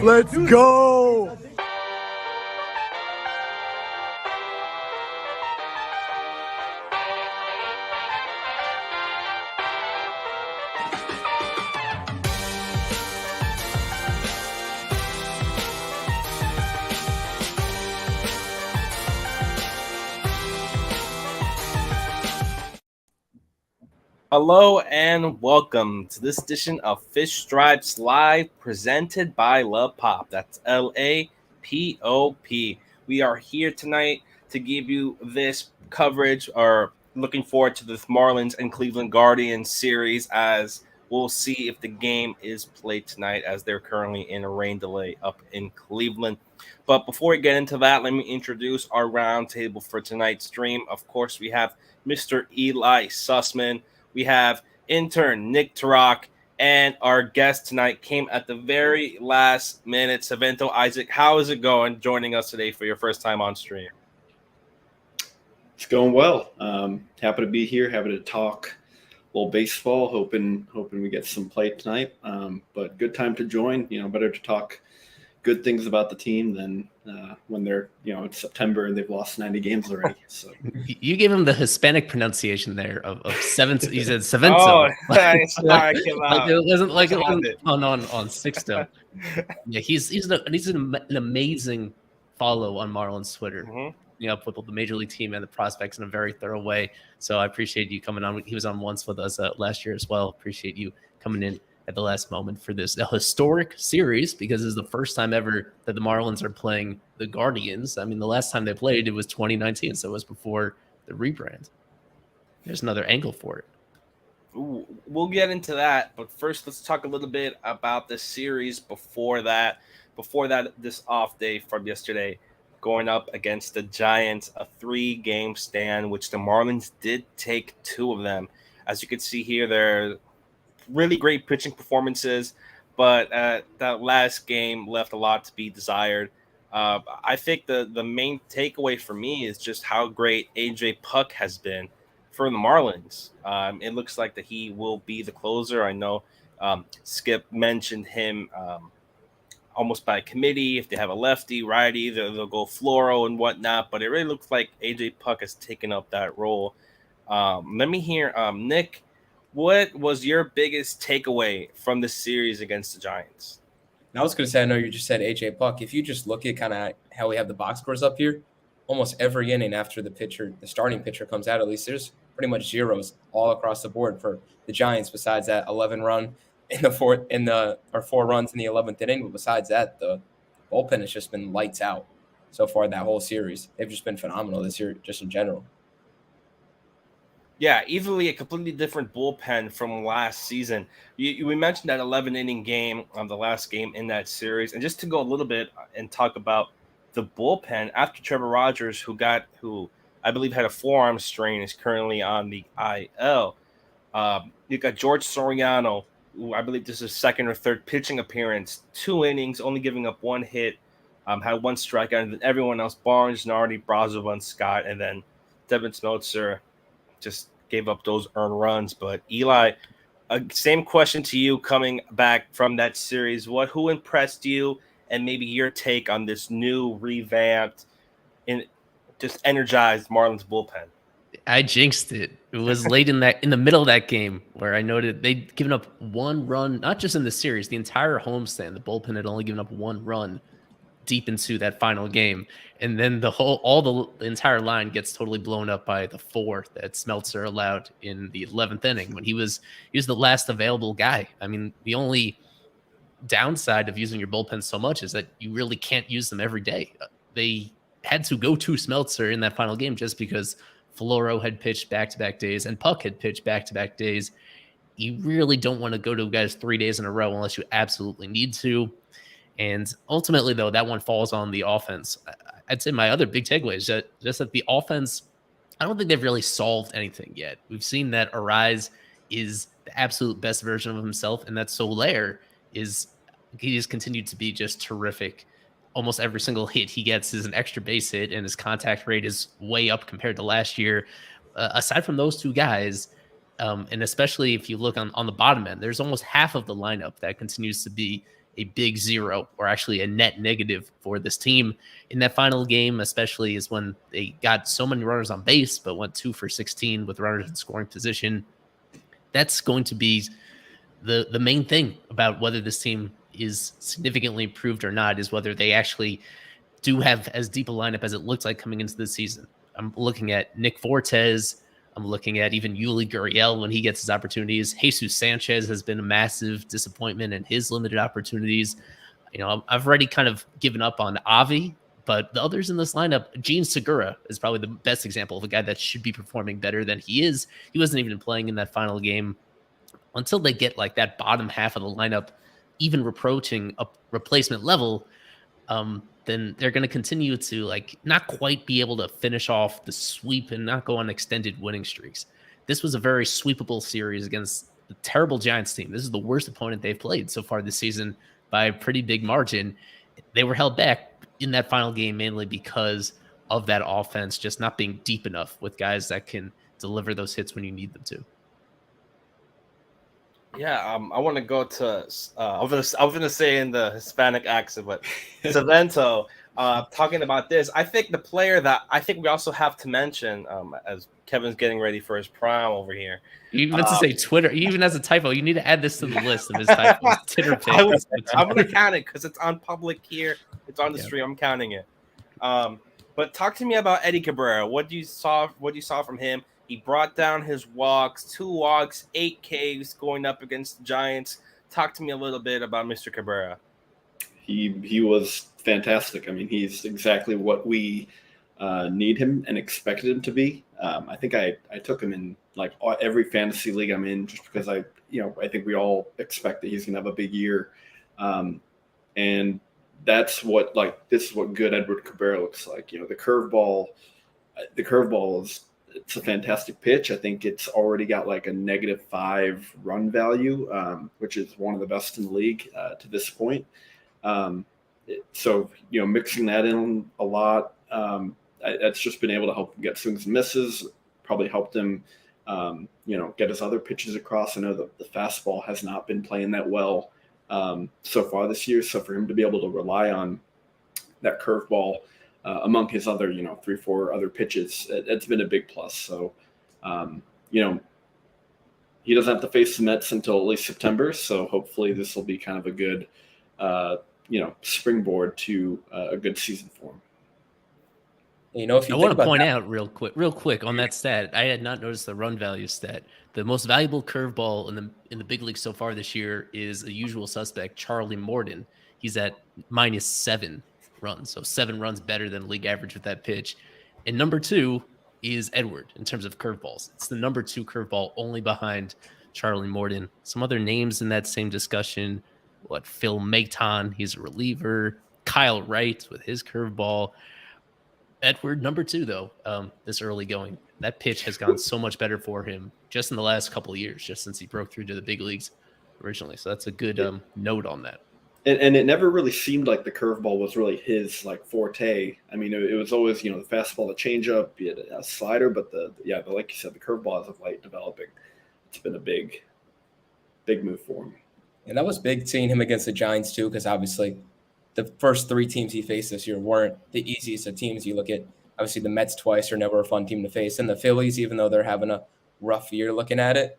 Let's go! Hello and welcome to this edition of Fish Stripes Live, presented by Love Pop. That's LAPOP. We are here tonight to give you this coverage, or looking forward to this Marlins and Cleveland Guardians series, as we'll see if the game is played tonight, as they're currently in a rain delay up in Cleveland. But before we get into that, let me introduce our roundtable for tonight's stream. Of course, we have Mr. Eli Sussman. We have intern Nick Tarak, and our guest tonight came at the very last minute. Savento Isaac, how is it going joining us today for your first time on stream? It's going well. Happy to be here. Happy to talk a little baseball. Hoping we get some play tonight. But good time to join. Better to talk good things about the team than when they're, it's September and they've lost 90 games already. So you gave him the Hispanic pronunciation there of seven. He said Savento. Oh, sorry, it wasn't like it wasn't on Sixto. Yeah, he's an amazing follow on Marlins Twitter. Mm-hmm. With the major league team and the prospects in a very thorough way. So I appreciate you coming on. He was on once with us last year as well. Appreciate you coming in at the last moment for this historic series, because this is the first time ever that the Marlins are playing the Guardians. I mean, the last time they played, it was 2019, so it was before the rebrand. There's another angle for it. Ooh, we'll get into that, but first let's talk a little bit about the series before that, this off day from yesterday, going up against the Giants, a 3-game stand, which the Marlins did take 2 of them. As you can see here, they're really great pitching performances, but that last game left a lot to be desired. I think the main takeaway for me is just how great AJ Puk has been for the Marlins. It looks like that he will be the closer. I know Skip mentioned him almost by committee. If they have a lefty, righty, they'll go Floro and whatnot, but it really looks like AJ Puk has taken up that role. Let me hear, Nick, what was your biggest takeaway from the series against the Giants? I was going to say, I know you just said AJ Puk. If you just look at kind of how we have the box scores up here, almost every inning after the starting pitcher comes out, at least there's pretty much zeros all across the board for the Giants, besides that 11 run in the 4 runs in the 11th inning. But besides that, the bullpen has just been lights out so far that whole series. They've just been phenomenal this year, just in general. Yeah, easily a completely different bullpen from last season. We mentioned that 11-inning game on the last game in that series. And just to go a little bit and talk about the bullpen, after Trevor Rogers, who I believe had a forearm strain, is currently on the IL. You got George Soriano, who I believe this is his second or third pitching appearance, 2 innings, only giving up 1 hit, had 1 strikeout, and then everyone else, Barnes, Nardi, Brazovan, Scott, and then Devin Smeltzer just gave up those earned runs. But Eli, same question to you coming back from that series. Who impressed you, and maybe your take on this new revamped and just energized Marlins bullpen? I jinxed it. It was late in the middle of that game where I noted they'd given up 1 run, not just in the series, the entire homestand. The bullpen had only given up 1 run. deep into that final game. And then the entire line gets totally blown up by the 4 that Smeltzer allowed in the 11th inning when he was the last available guy. I mean, the only downside of using your bullpen so much is that you really can't use them every day. They had to go to Smeltzer in that final game just because Floro had pitched back-to-back days and Puck had pitched back-to-back days. You really don't want to go to guys 3 days in a row unless you absolutely need to. And ultimately, though, that one falls on the offense. I'd say my other big takeaway is that the offense, I don't think they've really solved anything yet. We've seen that Arise is the absolute best version of himself, and that Soler he has continued to be just terrific. Almost every single hit he gets is an extra base hit, and his contact rate is way up compared to last year. Aside from those two guys, and especially if you look on the bottom end, there's almost half of the lineup that continues to be a big zero or actually a net negative for this team. In that final game, especially, is when they got so many runners on base, but went 2 for 16 with runners in scoring position. That's going to be the main thing about whether this team is significantly improved or not, is whether they actually do have as deep a lineup as it looks like coming into the season. I'm looking at Nick Fortes. I'm looking at even Yuli Gurriel when he gets his opportunities. Jesus Sanchez has been a massive disappointment in his limited opportunities. You know, I've already kind of given up on Avi, but the others in this lineup, Gene Segura is probably the best example of a guy that should be performing better than he is. He wasn't even playing in that final game. Until they get like that bottom half of the lineup even approaching a replacement level, then they're going to continue to like not quite be able to finish off the sweep and not go on extended winning streaks. This was a very sweepable series against the terrible Giants team. This is the worst opponent they've played so far this season by a pretty big margin. They were held back in that final game mainly because of that offense just not being deep enough with guys that can deliver those hits when you need them to. Yeah, I want to go to. I was gonna say in the Hispanic accent, but Savento. Talking about this, I think the player that I think we also have to mention, as Kevin's getting ready for his prime over here. You meant to say Twitter. You even has a typo. You need to add this to the list of his typos. Twitter pick. I'm gonna count it because it's on public here. It's on the stream. I'm counting it. But talk to me about Eddie Cabrera. What you saw from him? He brought down his walks, 2 walks, 8 Ks going up against the Giants. Talk to me a little bit about Mr. Cabrera. He was fantastic. I mean, he's exactly what we need him and expected him to be. I think I took him in like every fantasy league I'm in just because I think we all expect that he's going to have a big year. And that's what this is what good Edward Cabrera looks like. You know, the curveball it's a fantastic pitch. I think it's already got like a -5 run value, which is one of the best in the league to this point. So, mixing that in a lot, that's just been able to help him get swings and misses, probably helped him, get his other pitches across. I know the fastball has not been playing that well so far this year. So for him to be able to rely on that curveball among his other, 3-4 other pitches, it's been a big plus. So, he doesn't have to face the Mets until at least September. So hopefully this will be kind of a good, springboard to a good season for him. If you I want to point out real quick on that stat, I had not noticed the run value stat. The most valuable curveball in the big league so far this year is a usual suspect, Charlie Morton. He's at -7 runs, so 7 runs better than league average with that pitch. And number 2 is Edward in terms of curveballs. It's the number 2 curveball, only behind Charlie Morton. Some other names in that same discussion: Phil Maton, he's a reliever. Kyle Wright with his curveball. Edward, number 2, though, this early going. That pitch has gone so much better for him just in the last couple of years, just since he broke through to the big leagues originally. So that's a good note on that. And it never really seemed like the curveball was really his forte. I mean, it was always, the fastball, the changeup, a slider, but like you said, the curveball is of late developing. It's been a big move for him. And that was big seeing him against the Giants too, because obviously the first 3 teams he faced this year weren't the easiest of teams. You look at, obviously, the Mets twice are never a fun team to face, and the Phillies, even though they're having a rough year looking at it,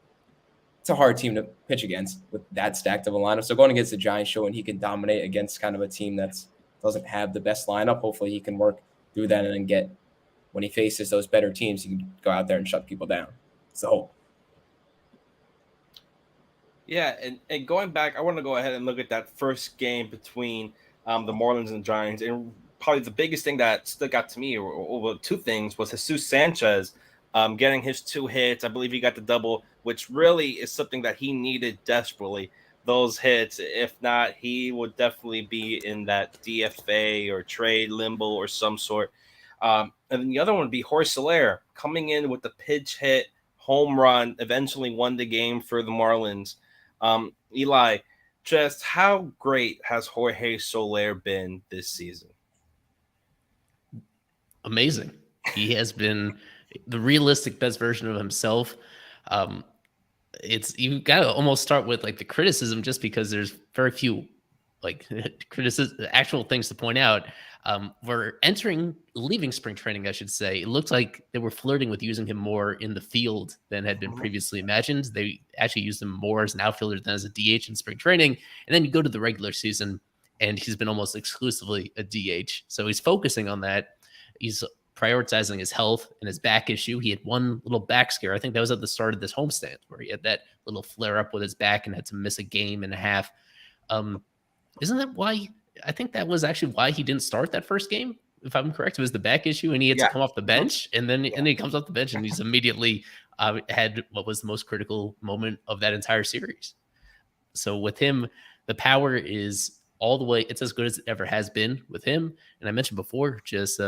it's a hard team to pitch against with that stacked of a lineup. So going against the Giants, showing he can dominate against kind of a team that's doesn't have the best lineup. Hopefully he can work through that and then get, when he faces those better teams, he can go out there and shut people down. So, yeah, and going back, I want to go ahead and look at that first game between the Marlins and Giants. And probably the biggest thing that stuck out to me, or two things, was Jesus Sanchez getting his 2 hits. I believe he got the double, which really is something that he needed desperately. Those hits, if not, he would definitely be in that DFA or trade limbo or some sort. And then the other one would be Jorge Soler coming in with the pitch hit home run, eventually won the game for the Marlins. Eli, just how great has Jorge Soler been this season? Amazing. He has been the realistic best version of himself. It's, you got to almost start with like the criticism, just because there's very few like actual things to point out. We're leaving spring training, I should say. It looked like they were flirting with using him more in the field than had been previously imagined. They actually used him more as an outfielder than as a DH in spring training. And then you go to the regular season, and he's been almost exclusively a DH. So he's focusing on that. He's prioritizing his health and his back issue. He had one little back scare. I think that was at the start of this homestand, where he had that little flare up with his back and had to miss a game and a half. Isn't that why? I think that was actually why he didn't start that first game, if I'm correct. It was the back issue, and he had to come off the bench, and then he comes off the bench, and he's immediately had what was the most critical moment of that entire series. So with him, the power is all the way. It's as good as it ever has been with him. And I mentioned before, just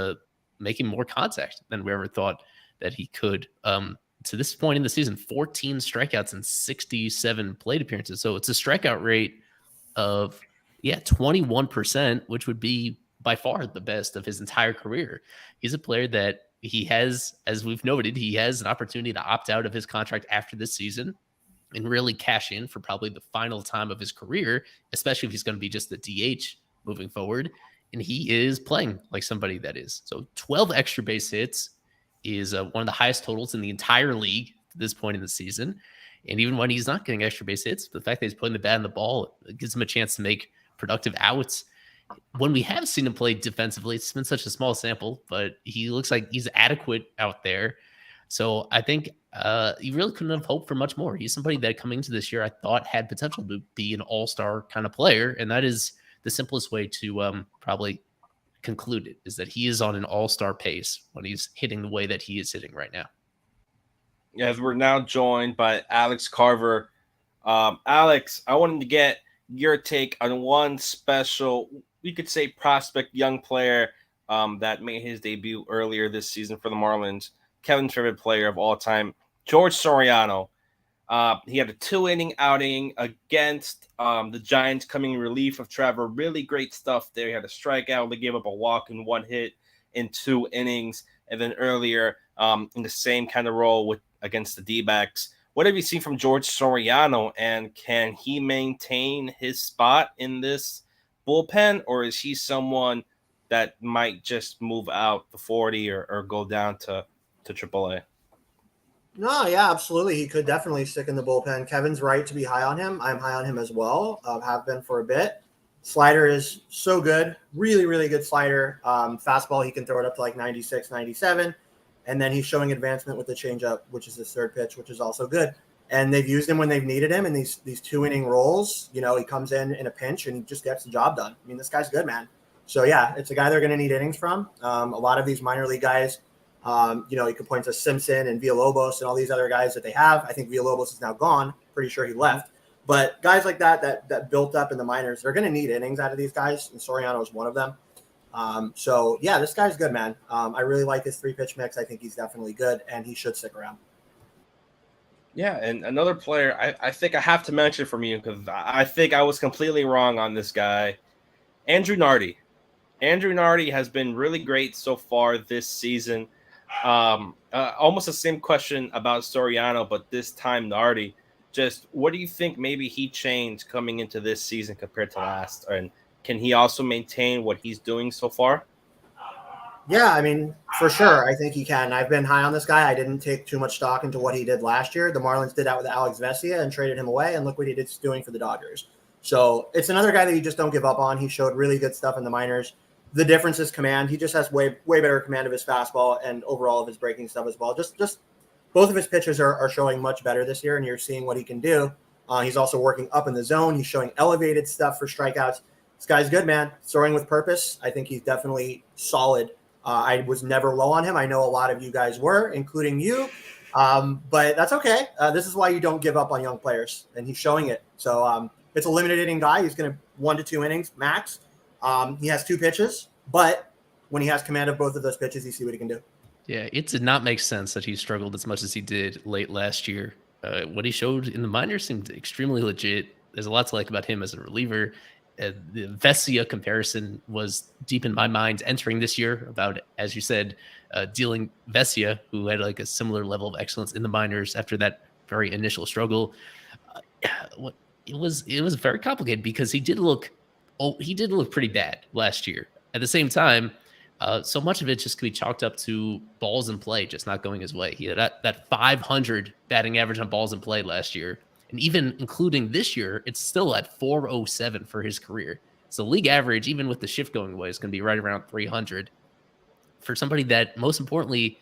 making more contact than we ever thought that he could. To this point in the season, 14 strikeouts and 67 plate appearances. So it's a strikeout rate of 21%, which would be by far the best of his entire career. He's a player that he has, as we've noted, he has an opportunity to opt out of his contract after this season and really cash in for probably the final time of his career, especially if he's going to be just the DH moving forward. And he is playing like somebody that is. So 12 extra base hits is one of the highest totals in the entire league at this point in the season. And even when he's not getting extra base hits, the fact that he's putting the bat in the ball, it gives him a chance to make productive outs. When we have seen him play defensively, it's been such a small sample, but he looks like he's adequate out there. So I think you really couldn't have hoped for much more. He's somebody that coming into this year I thought had potential to be an all-star kind of player, and that is the simplest way to probably conclude it, is that he is on an all-star pace when he's hitting the way that he is hitting right now. As we're now joined by Alex Carver. Alex, I wanted to get your take on one special, we could say, prospect young player that made his debut earlier this season for the Marlins. Kevin's favorite player of all time, George Soriano. He had a 2-inning outing against the Giants, coming in relief of Trevor. Really great stuff there. He had a strikeout. They gave up a walk and 1 hit in 2 innings. And then earlier in the same kind of role against the D-backs. What have you seen from George Soriano, and can he maintain his spot in this bullpen, or is he someone that might just move out the 40 or go down to AAA? No, yeah, absolutely. He could definitely stick in the bullpen. Kevin's right to be high on him. I'm high on him as well. Have been for a bit. Slider is so good. Really, really good slider. Fastball, he can throw it up to like 96, 97. And then he's showing advancement with the changeup, which is his third pitch, which is also good. And they've used him when they've needed him in these 2-inning roles. You know, he comes in a pinch and he just gets the job done. I mean, this guy's good, man. So, yeah, it's a guy they're going to need innings from. A lot of these minor league guys, you could point to Simpson and Villalobos and all these other guys that they have. I think Villalobos is now gone. Pretty sure he left. But guys like that built up in the minors, they're going to need innings out of these guys, and Soriano is one of them. So, yeah, this guy's good, man. I really like his 3-pitch mix. I think he's definitely good, and he should stick around. Yeah, and another player I think I have to mention from you, because I think I was completely wrong on this guy, Andrew Nardi. Andrew Nardi has been really great so far this season. Almost the same question about Soriano, but this time Nardi. Just what do you think maybe he changed coming into this season compared to last? And can he also maintain what he's doing so far? Yeah, I mean, for sure. I think he can. I've been high on this guy. I didn't take too much stock into what he did last year. The Marlins did that with Alex Vesia and traded him away, and look what he did doing for the Dodgers. So it's another guy that you just don't give up on. He showed really good stuff in the minors. The difference is command. He just has way better command of his fastball and overall of his breaking stuff as well. Just both of his pitches are showing much better this year, and you're seeing what he can do. He's also working up in the zone. He's showing elevated stuff for strikeouts. This guy's good, man. Throwing with purpose. I think he's definitely solid. I was never low on him. I know a lot of you guys were, including you. But that's okay. This is why you don't give up on young players, and he's showing it. So it's a limited inning guy. He's going to 1 to 2 innings max. He has 2 pitches, but when he has command of both of those pitches, you see what he can do. Yeah, it did not make sense that he struggled as much as he did late last year. What he showed in the minors seemed extremely legit. There's a lot to like about him as a reliever. The Vesia comparison was deep in my mind entering this year about, as you said, dealing Vesia, who had like a similar level of excellence in the minors after that very initial struggle. It was very complicated because he did look pretty bad last year. At the same time, so much of it just could be chalked up to balls in play just not going his way. He had that 500 batting average on balls in play last year. And even including this year, it's still at 407 for his career. So league average, even with the shift going away, is going to be right around 300. For somebody that, most importantly,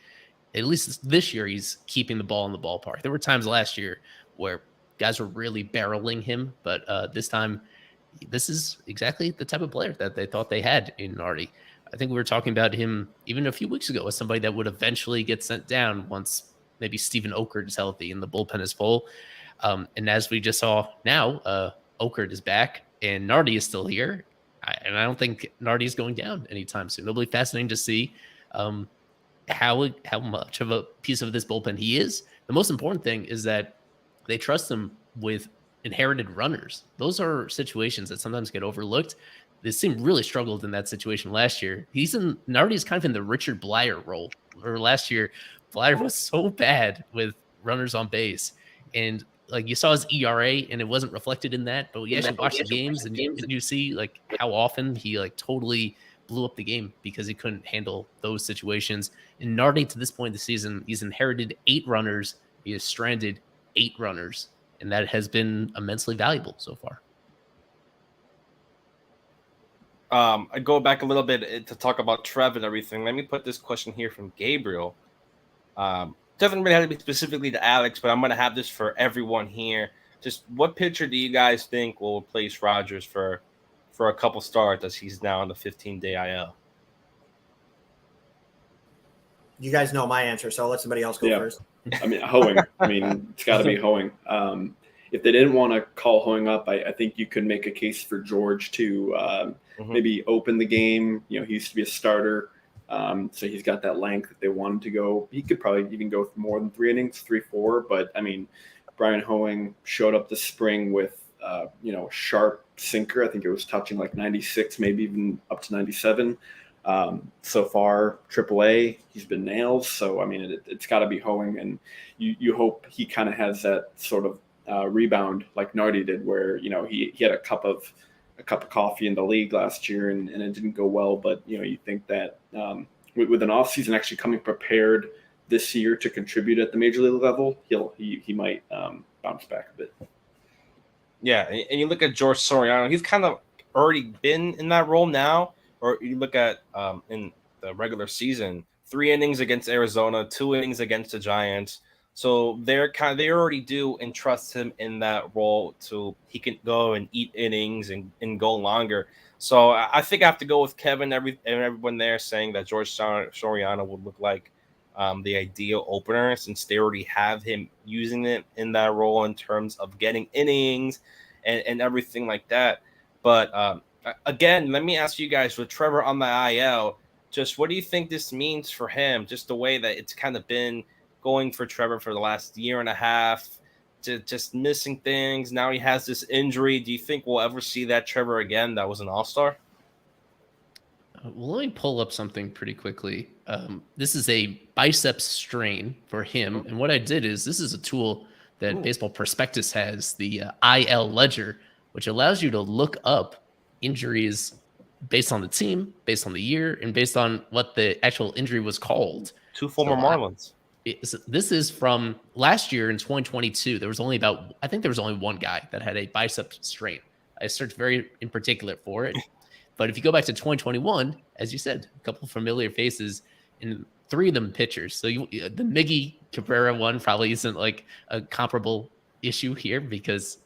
at least this year, he's keeping the ball in the ballpark. There were times last year where guys were really barreling him, but this time, this is exactly the type of player that they thought they had in Nardi. I think we were talking about him even a few weeks ago as somebody that would eventually get sent down once maybe Steven Okert is healthy and the bullpen is full. And as we just saw now, Okert is back and Nardi is still here. And I don't think Nardi is going down anytime soon. It'll be fascinating to see how much of a piece of this bullpen he is. The most important thing is that they trust him with inherited runners. Those are situations that sometimes get overlooked. This team really struggled in that situation last year. Nardi is kind of in the Richard Blyer role. Or last year, Blyer was so bad with runners on base. And like you saw his ERA and it wasn't reflected in that, but you actually watch the games and you see like how often he like totally blew up the game because he couldn't handle those situations. And Nardi, to this point in the season, he's inherited 8 runners. He has stranded 8 runners, and that has been immensely valuable so far. I go back a little bit to talk about Trev and everything. Let me put this question here from Gabriel. Doesn't really have to be specifically to Alex, but I'm going to have this for everyone here. Just what pitcher do you guys think will replace Rogers for a couple starts as he's now on the 15-day IL? You guys know my answer, so I'll let somebody else go first. I mean, Hoeing. I mean, it's got to be Hoeing. If they didn't want to call Hoeing up, I think you could make a case for George to maybe open the game. You know, he used to be a starter. So he's got that length that they want him to go. He could probably even go more than 3 innings, 3-4. But I mean, Brian Hoeing showed up this spring with, a sharp sinker. I think it was touching like 96, maybe even up to 97. So far, AAA, he's been nails. So, I mean, it's got to be Hoeing. And you hope he kind of has that sort of rebound like Nardi did where, he had a cup of coffee in the league last year and it didn't go well. But, you think that with an offseason actually coming prepared this year to contribute at the major league level, he might bounce back a bit. Yeah, and you look at George Soriano, he's kind of already been in that role now. Or you look at in the regular season, 3 innings against Arizona, 2 innings against the Giants. So they already do entrust him in that role to he can go and eat innings and go longer. So I think I have to go with Kevin and everyone there saying that George Soriano would look like the ideal opener since they already have him using it in that role in terms of getting innings and everything like that. But again, let me ask you guys with Trevor on the IL, just what do you think this means for him? Just the way that it's kind of been going for Trevor for the last year and a half, just missing things. Now he has this injury. Do you think we'll ever see that Trevor again that was an all-star? Well, let me pull up something pretty quickly. This is a biceps strain for him. And what I did is this is a tool that Baseball Prospectus has, the IL Ledger, which allows you to look up injuries based on the team, based on the year, and based on what the actual injury was called. 2 former Marlins. This is from last year in 2022. There was only one guy that had a bicep strain. I searched very in particular for it. But if you go back to 2021, as you said, a couple familiar faces, and 3 of them pitchers. So the Miggy Cabrera one probably isn't like a comparable issue here because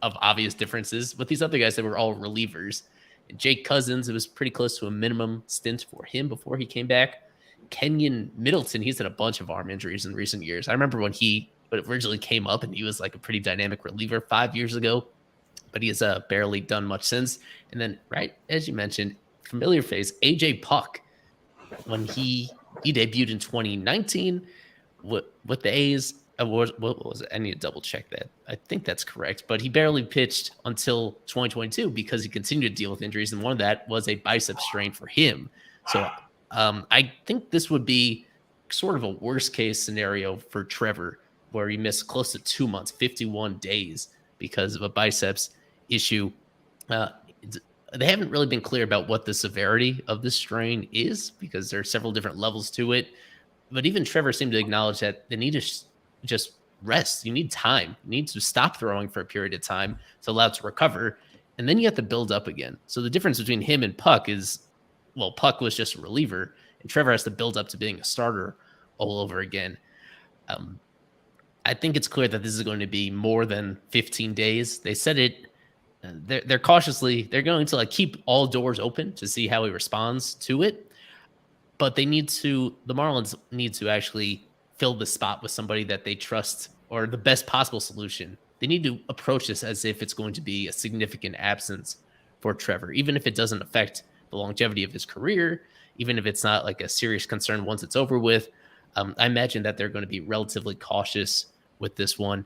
of obvious differences. But these other guys that were all relievers. And Jake Cousins, it was pretty close to a minimum stint for him before he came back. Kenyon Middleton, he's had a bunch of arm injuries in recent years. I remember when he originally came up and he was like a pretty dynamic reliever 5 years ago, but he has barely done much since. And then, right, as you mentioned, familiar face, AJ Puck, when he debuted in 2019 with the A's. What was it? I need to double check that. I think that's correct. But he barely pitched until 2022 because he continued to deal with injuries. And one of that was a bicep strain for him. So I think this would be sort of a worst case scenario for Trevor, where he missed close to 2 months, 51 days because of a biceps issue. They haven't really been clear about what the severity of this strain is because there are several different levels to it. But even Trevor seemed to acknowledge that they need to just rest. You need time. You need to stop throwing for a period of time to allow it to recover. And then you have to build up again. So the difference between him and Puck is, well, Puck was just a reliever, and Trevor has to build up to being a starter all over again. I think it's clear that this is going to be more than 15 days. They said it. They're going to like keep all doors open to see how he responds to it. But the Marlins need to actually fill the spot with somebody that they trust, or the best possible solution. They need to approach this as if it's going to be a significant absence for Trevor, even if it doesn't affect the longevity of his career, even if it's not like a serious concern once it's over with. I imagine that they're going to be relatively cautious with this one.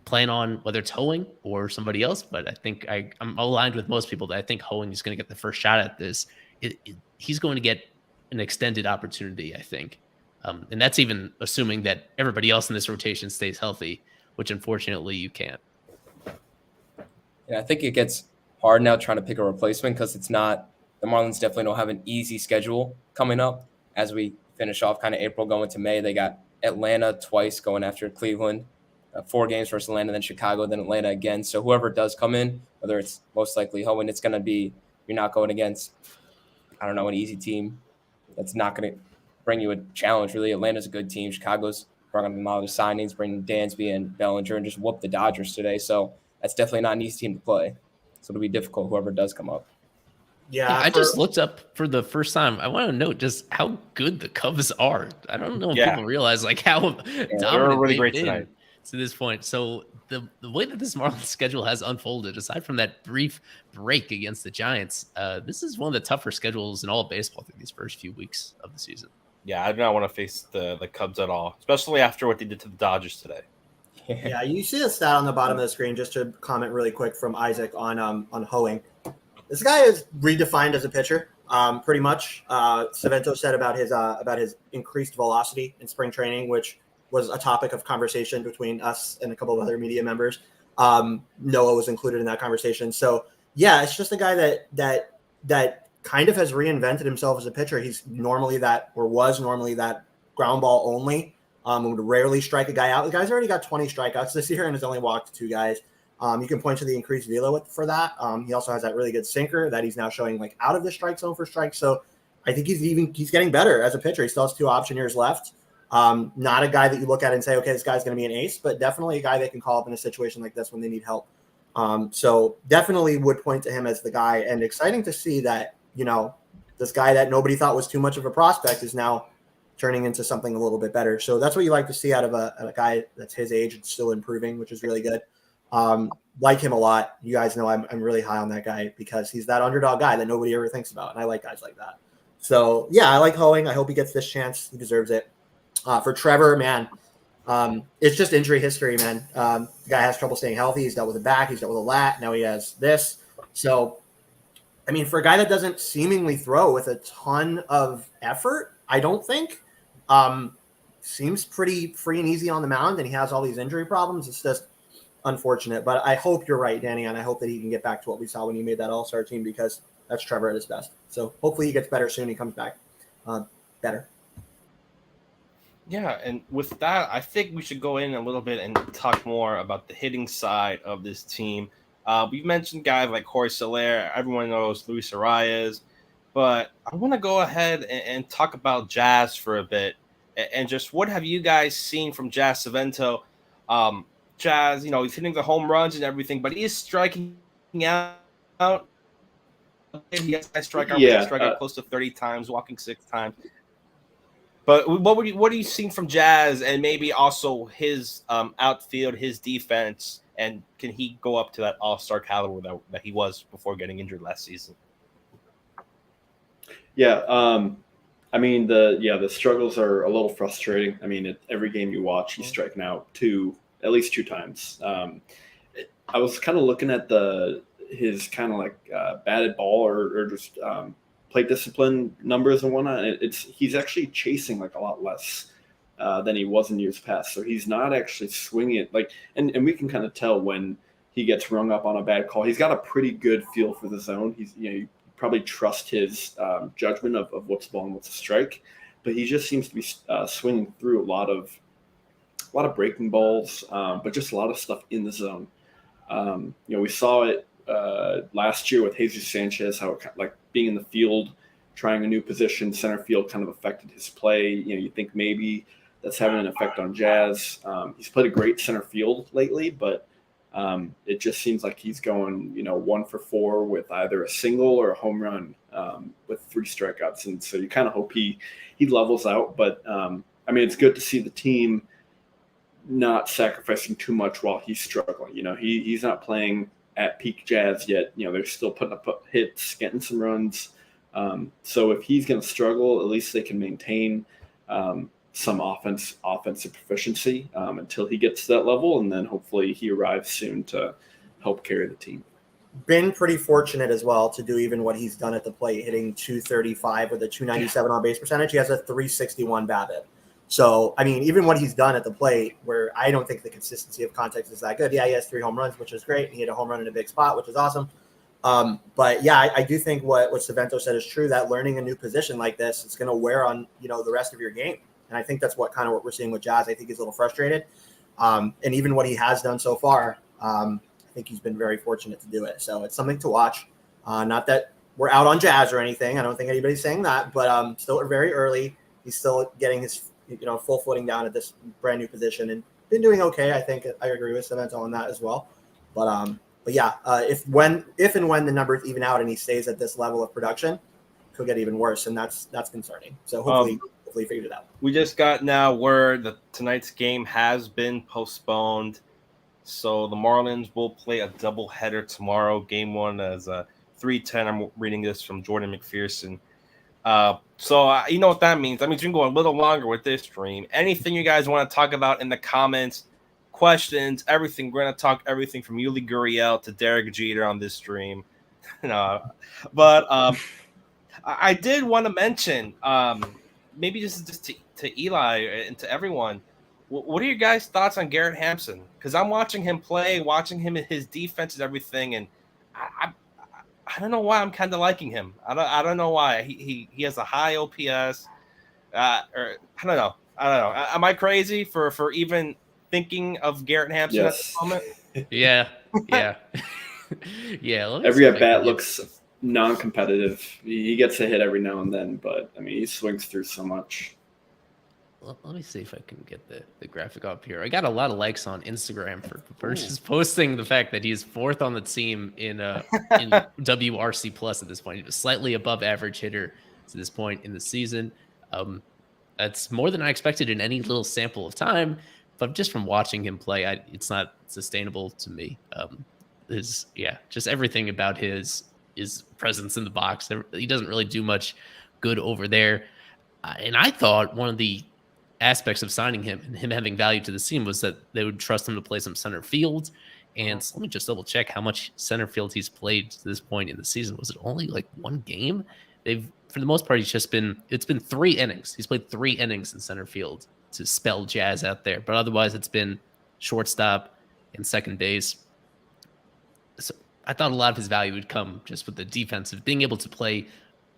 Plan on whether it's Hoeing or somebody else, but I think I'm aligned with most people that I think Hoeing is going to get the first shot at this. He's going to get an extended opportunity, I think. And that's even assuming that everybody else in this rotation stays healthy, which unfortunately you can't. Yeah, I think it gets hard now trying to pick a replacement because it's not – the Marlins definitely don't have an easy schedule coming up as we finish off kind of April going to May. They got Atlanta twice going after Cleveland, 4 games versus Atlanta, then Chicago, then Atlanta again. So whoever does come in, whether it's most likely Hoeing, it's going to be – you're not going against, I don't know, an easy team that's not going to – bring you a challenge, really. Atlanta's a good team. Chicago's brought on a lot of signings, bringing Dansby and Bellinger, and just whoop the Dodgers today. So that's definitely not an easy team to play. So it'll be difficult, whoever does come up. Yeah, I just looked up for the first time. I want to note just how good the Cubs are. I don't know if people realize like how dominant really they've great been tonight to this point. So the way that this Marlins schedule has unfolded, aside from that brief break against the Giants, this is one of the tougher schedules in all of baseball through these first few weeks of the season. Yeah, I do not want to face the Cubs at all, especially after what they did to the Dodgers today. Yeah, you see the stat on the bottom of the screen, just to comment really quick from Isaac on Hoeing. This guy is redefined as a pitcher, pretty much. Savento said about his increased velocity in spring training, which was a topic of conversation between us and a couple of other media members. Noah was included in that conversation. So yeah, it's just a guy that kind of has reinvented himself as a pitcher. He's normally was normally that ground ball only. Would rarely strike a guy out. The guy's already got 20 strikeouts this year and has only walked 2 guys. You can point to the increased velo for that. He also has that really good sinker that he's now showing like out of the strike zone for strikes. So I think he's getting better as a pitcher. He still has 2 option years left. Not a guy that you look at and say, okay, this guy's going to be an ace, but definitely a guy they can call up in a situation like this when they need help. So definitely would point to him as the guy, and exciting to see that, this guy that nobody thought was too much of a prospect is now turning into something a little bit better. So that's what you like to see out of a guy that's his age and still improving, which is really good. Like him a lot. You guys know I'm really high on that guy because he's that underdog guy that nobody ever thinks about. And I like guys like that. So yeah, I like Hoeing. I hope he gets this chance. He deserves it. For Trevor, man, it's just injury history, man. The guy has trouble staying healthy. He's dealt with a back. He's dealt with a lat. Now he has this. So, I mean, for a guy that doesn't seemingly throw with a ton of effort, I don't think, seems pretty free and easy on the mound, and he has all these injury problems. It's just unfortunate. But I hope you're right, Danny, and I hope that he can get back to what we saw when he made that All-Star team, because that's Trevor at his best. So hopefully he gets better soon. He comes back better. Yeah, and with that, I think we should go in a little bit and talk more about the hitting side of this team. We've mentioned guys like Jorge Soler. Everyone knows Luis Arias. But I want to go ahead and talk about Jazz for a bit. And just what have you guys seen from Jazz Savento? Jazz, he's hitting the home runs and everything, but he is striking out. He has a strikeout rate, Yeah, strikeout close to 30 times, walking 6 times. But what are you seeing from Jazz, and maybe also his outfield, his defense, and can he go up to that all-star caliber that he was before getting injured last season? Yeah, I mean the struggles are a little frustrating. I mean, every game you watch, he's striking out at least two times. I was kind of looking at his kind of like batted ball or just plate discipline numbers and whatnot. He's actually chasing like a lot less than he was in years past. So he's not actually swinging it like, and we can kind of tell when he gets rung up on a bad call. He's got a pretty good feel for the zone. You probably trust his judgment of what's ball and what's a strike, but he just seems to be swinging through a lot of breaking balls, but just a lot of stuff in the zone. We saw it last year with Jesus Sanchez, how it, like being in the field, trying a new position, center field kind of affected his play. You think maybe that's having an effect on Jazz. He's played a great center field lately, but it just seems like he's going, 1 for 4 with either a single or a home run with 3 strikeouts. And so you kind of hope he levels out. But, it's good to see the team not sacrificing too much while he's struggling. He's not playing at peak Jazz yet. They're still putting up hits, getting some runs. So if he's going to struggle, at least they can maintain some offensive proficiency until he gets to that level, and then hopefully he arrives soon to help carry the team. Been pretty fortunate as well to do even what he's done at the plate, hitting 235 with a 297 on base percentage. He has a 361 BABIP. So, even what he's done at the plate, where I don't think the consistency of context is that good. Yeah, he has 3 home runs, which is great. He hit a home run in a big spot, which is awesome. But yeah, I do think what Savento said is true, that learning a new position like this, it's going to wear on, the rest of your game. And I think that's what we're seeing with Jazz. I think he's a little frustrated. And even what he has done so far, I think he's been very fortunate to do it. So it's something to watch. Not that we're out on Jazz or anything. I don't think anybody's saying that, but still very early. He's still getting his full footing down at this brand new position and been doing okay. I think I agree with Savento on that as well. But yeah, if and when the numbers even out and he stays at this level of production, it could get even worse, and that's concerning. So hopefully he figured it out. We just got now word that tonight's game has been postponed, so the Marlins will play a doubleheader tomorrow. Game 1 is 3:10. I'm reading this from Jordan McPherson. So you know what that means. That means we can go a little longer with this stream. Anything you guys want to talk about in the comments, questions, everything. We're going to talk everything from Yuli Gurriel to Derek Jeter on this stream. But I did want to mention, maybe just to Eli and to everyone, what are your guys' thoughts on Garrett Hampson? Because I'm watching him play, watching him in his defense and everything, and I don't know why I'm kind of liking him. I don't know why. He has a high OPS. Or I don't know. Am I crazy for even thinking of Garrett Hampson at this moment? Yeah. Yeah. Every at bat looks non-competitive. He gets a hit every now and then, but he swings through so much. Let me see if I can get the graphic up here. I got a lot of likes on Instagram for just posting the fact that he's 4th on the team in WRC plus at this point. He's a slightly above average hitter to this point in the season. That's more than I expected in any little sample of time, but just from watching him play, it's not sustainable to me. Just everything about his presence in the box. He doesn't really do much good over there. And I thought one of the aspects of signing him and him having value to the team was that they would trust him to play some center field. And let me just double check how much center field he's played to this point in the season. Was it only like 1 game? For the most part, it's been 3 innings. He's played 3 innings in center field to spell Jazz out there. But otherwise, it's been shortstop and second base. So I thought a lot of his value would come just with the defensive, being able to play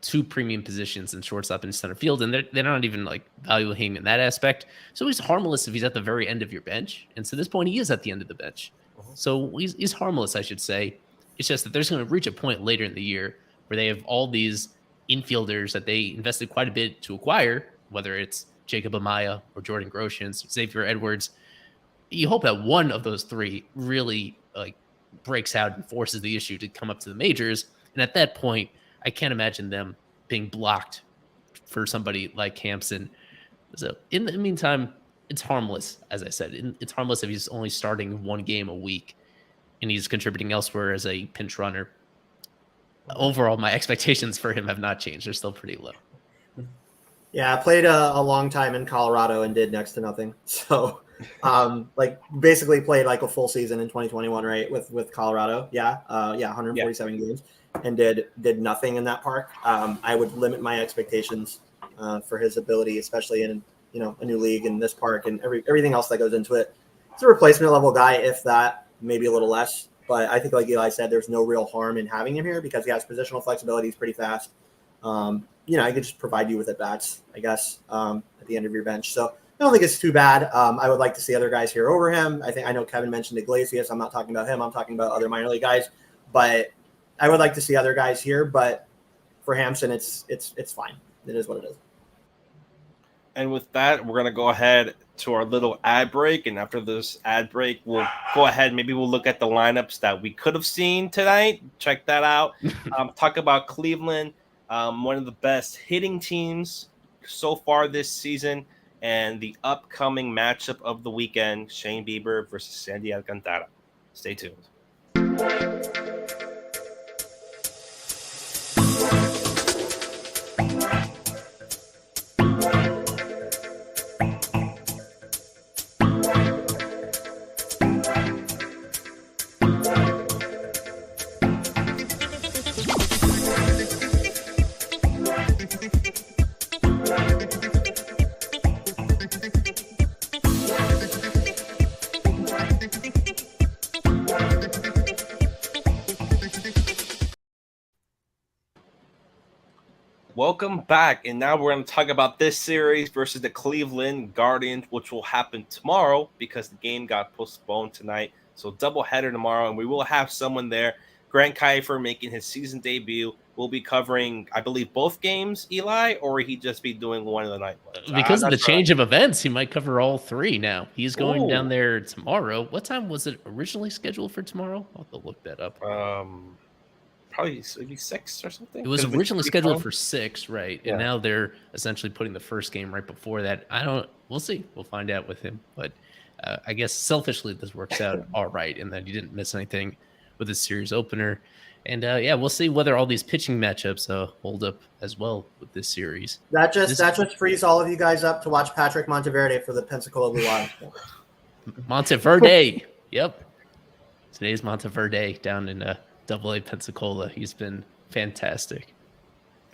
2 premium positions in shortstop and center field, and they're not even like valuing him in that aspect. So he's harmless if he's at the very end of your bench. And so at this point, he is at the end of the bench. So he's harmless, I should say. It's just that there's going to reach a point later in the year where they have all these infielders that they invested quite a bit to acquire, whether it's Jacob Amaya or Jordan Groshans, Xavier Edwards. You hope that one of those three really breaks out and forces the issue to come up to the majors. And at that point, I can't imagine them being blocked for somebody like Hampson. So in the meantime, it's harmless, as I said. It's harmless if he's only starting one game a week and he's contributing elsewhere as a pinch runner. Overall, my expectations for him have not changed. They're still pretty low. Yeah, I played a long time in Colorado and did next to nothing. So, basically played like a full season in 2021, right? With Colorado. 147 games and did nothing in that park. I would limit my expectations for his ability, especially in a new league in this park and everything else that goes into it. He's a replacement level guy, if that, maybe a little less. But I think, like Eli said, there's no real harm in having him here because he has positional flexibility. He's pretty fast. I could just provide you with at bats, I guess, at the end of your bench. So I don't think it's too bad. I would like to see other guys here over him. I know Kevin mentioned Iglesias. I'm not talking about him. I'm talking about other minor league guys. But I would like to see other guys here. But for Hampson, it's fine. It is what it is. And with that, we're going to go ahead to our little ad break. And after this ad break, we'll go ahead. Maybe we'll look at the lineups that we could have seen tonight. Check that out. Talk about Cleveland, one of the best hitting teams so far this season, and the upcoming matchup of the weekend, Shane Bieber versus Sandy Alcantara. Stay tuned. Welcome back, and now we're going to talk about this series versus the Cleveland Guardians, which will happen tomorrow because the game got postponed tonight. So doubleheader tomorrow, and we will have someone there. Grant Kiefer making his season debut. We'll be covering, I believe, both games, Eli, or will he just be doing one of the night ones? Because of the change of events, he might cover all three now. He's going down there tomorrow. What time was it originally scheduled for tomorrow? I'll have to look that up. Probably maybe 6 or something. It was originally scheduled for 6, right? Yeah. And now they're essentially putting the first game right before that. We'll see. We'll find out with him. But I guess selfishly, this works out all right, and that you didn't miss anything with the series opener. And we'll see whether all these pitching matchups hold up as well with this series. That just frees all of you guys up to watch Patrick Monteverde for the Pensacola Blue Line. Monteverde. Yep. Today's Monteverde down in Double-A Pensacola. He's been fantastic.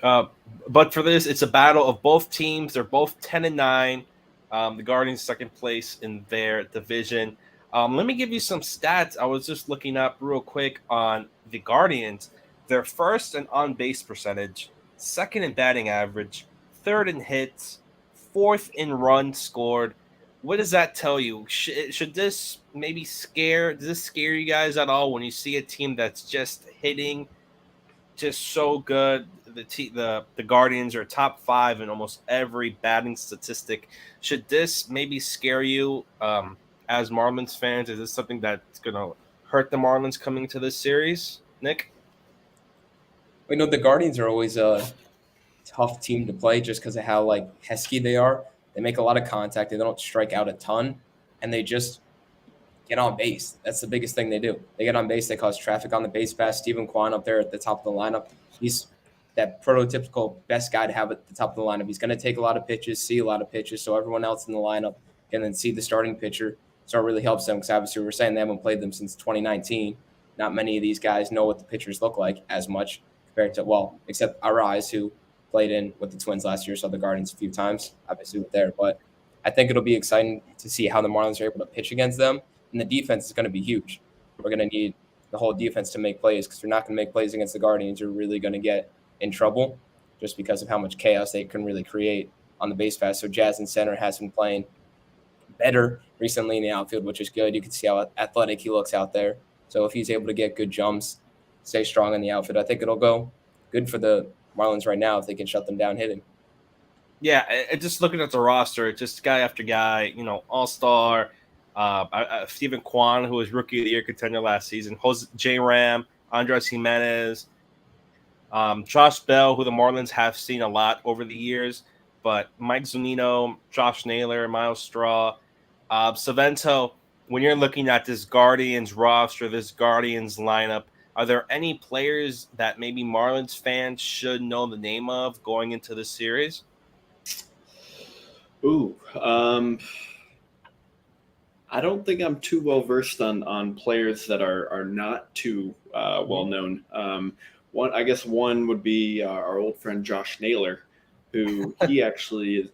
But for this, it's a battle of both teams. They're both 10-9. The Guardians second place in their division. Let me give you some stats. I was just looking up real quick on the Guardians. They're first in on-base percentage, second in batting average, third in hits, fourth in runs scored. What does that tell you? Should this maybe does this scare you guys at all when you see a team that's just hitting just so good? The Guardians are top 5 in almost every batting statistic. Should this maybe scare you as Marlins fans? Is this something that's going to hurt the Marlins coming to this series, Nick? The Guardians are always a tough team to play just because of how pesky they are. They make a lot of contact. They don't strike out a ton, and they just get on base. That's the biggest thing they do. They get on base. They cause traffic on the base pass. Stephen Kwan up there at the top of the lineup. He's that prototypical best guy to have at the top of the lineup. He's going to take a lot of pitches, see a lot of pitches, so everyone else in the lineup can then see the starting pitcher. So it really helps them because obviously we were saying they haven't played them since 2019. Not many of these guys know what the pitchers look like as much compared to, except Arise, who played in with the Twins last year, saw the Guardians a few times, obviously with there. But I think it'll be exciting to see how the Marlins are able to pitch against them. And the defense is going to be huge. We're going to need the whole defense to make plays because if you're not going to make plays against the Guardians, you're really going to get in trouble just because of how much chaos they can really create on the base pass. So Jazz in center has been playing better recently in the outfield, which is good. You can see how athletic he looks out there. So if he's able to get good jumps, stay strong in the outfield, I think it'll go good for the Marlins right now if they can shut them down hitting. Yeah, just looking at the roster, just guy after guy, all-star. Stephen Kwan, who was Rookie of the Year contender last season. Jose J. Ram, Andres Jimenez, Josh Bell, who the Marlins have seen a lot over the years. But Mike Zunino, Josh Naylor, Miles Straw, Savento. When you're looking at this Guardians roster, this Guardians lineup, are there any players that maybe Marlins fans should know the name of going into this series? Ooh, I don't think I'm too well versed on players that are not too well known. One would be our old friend Josh Naylor, who he actually is.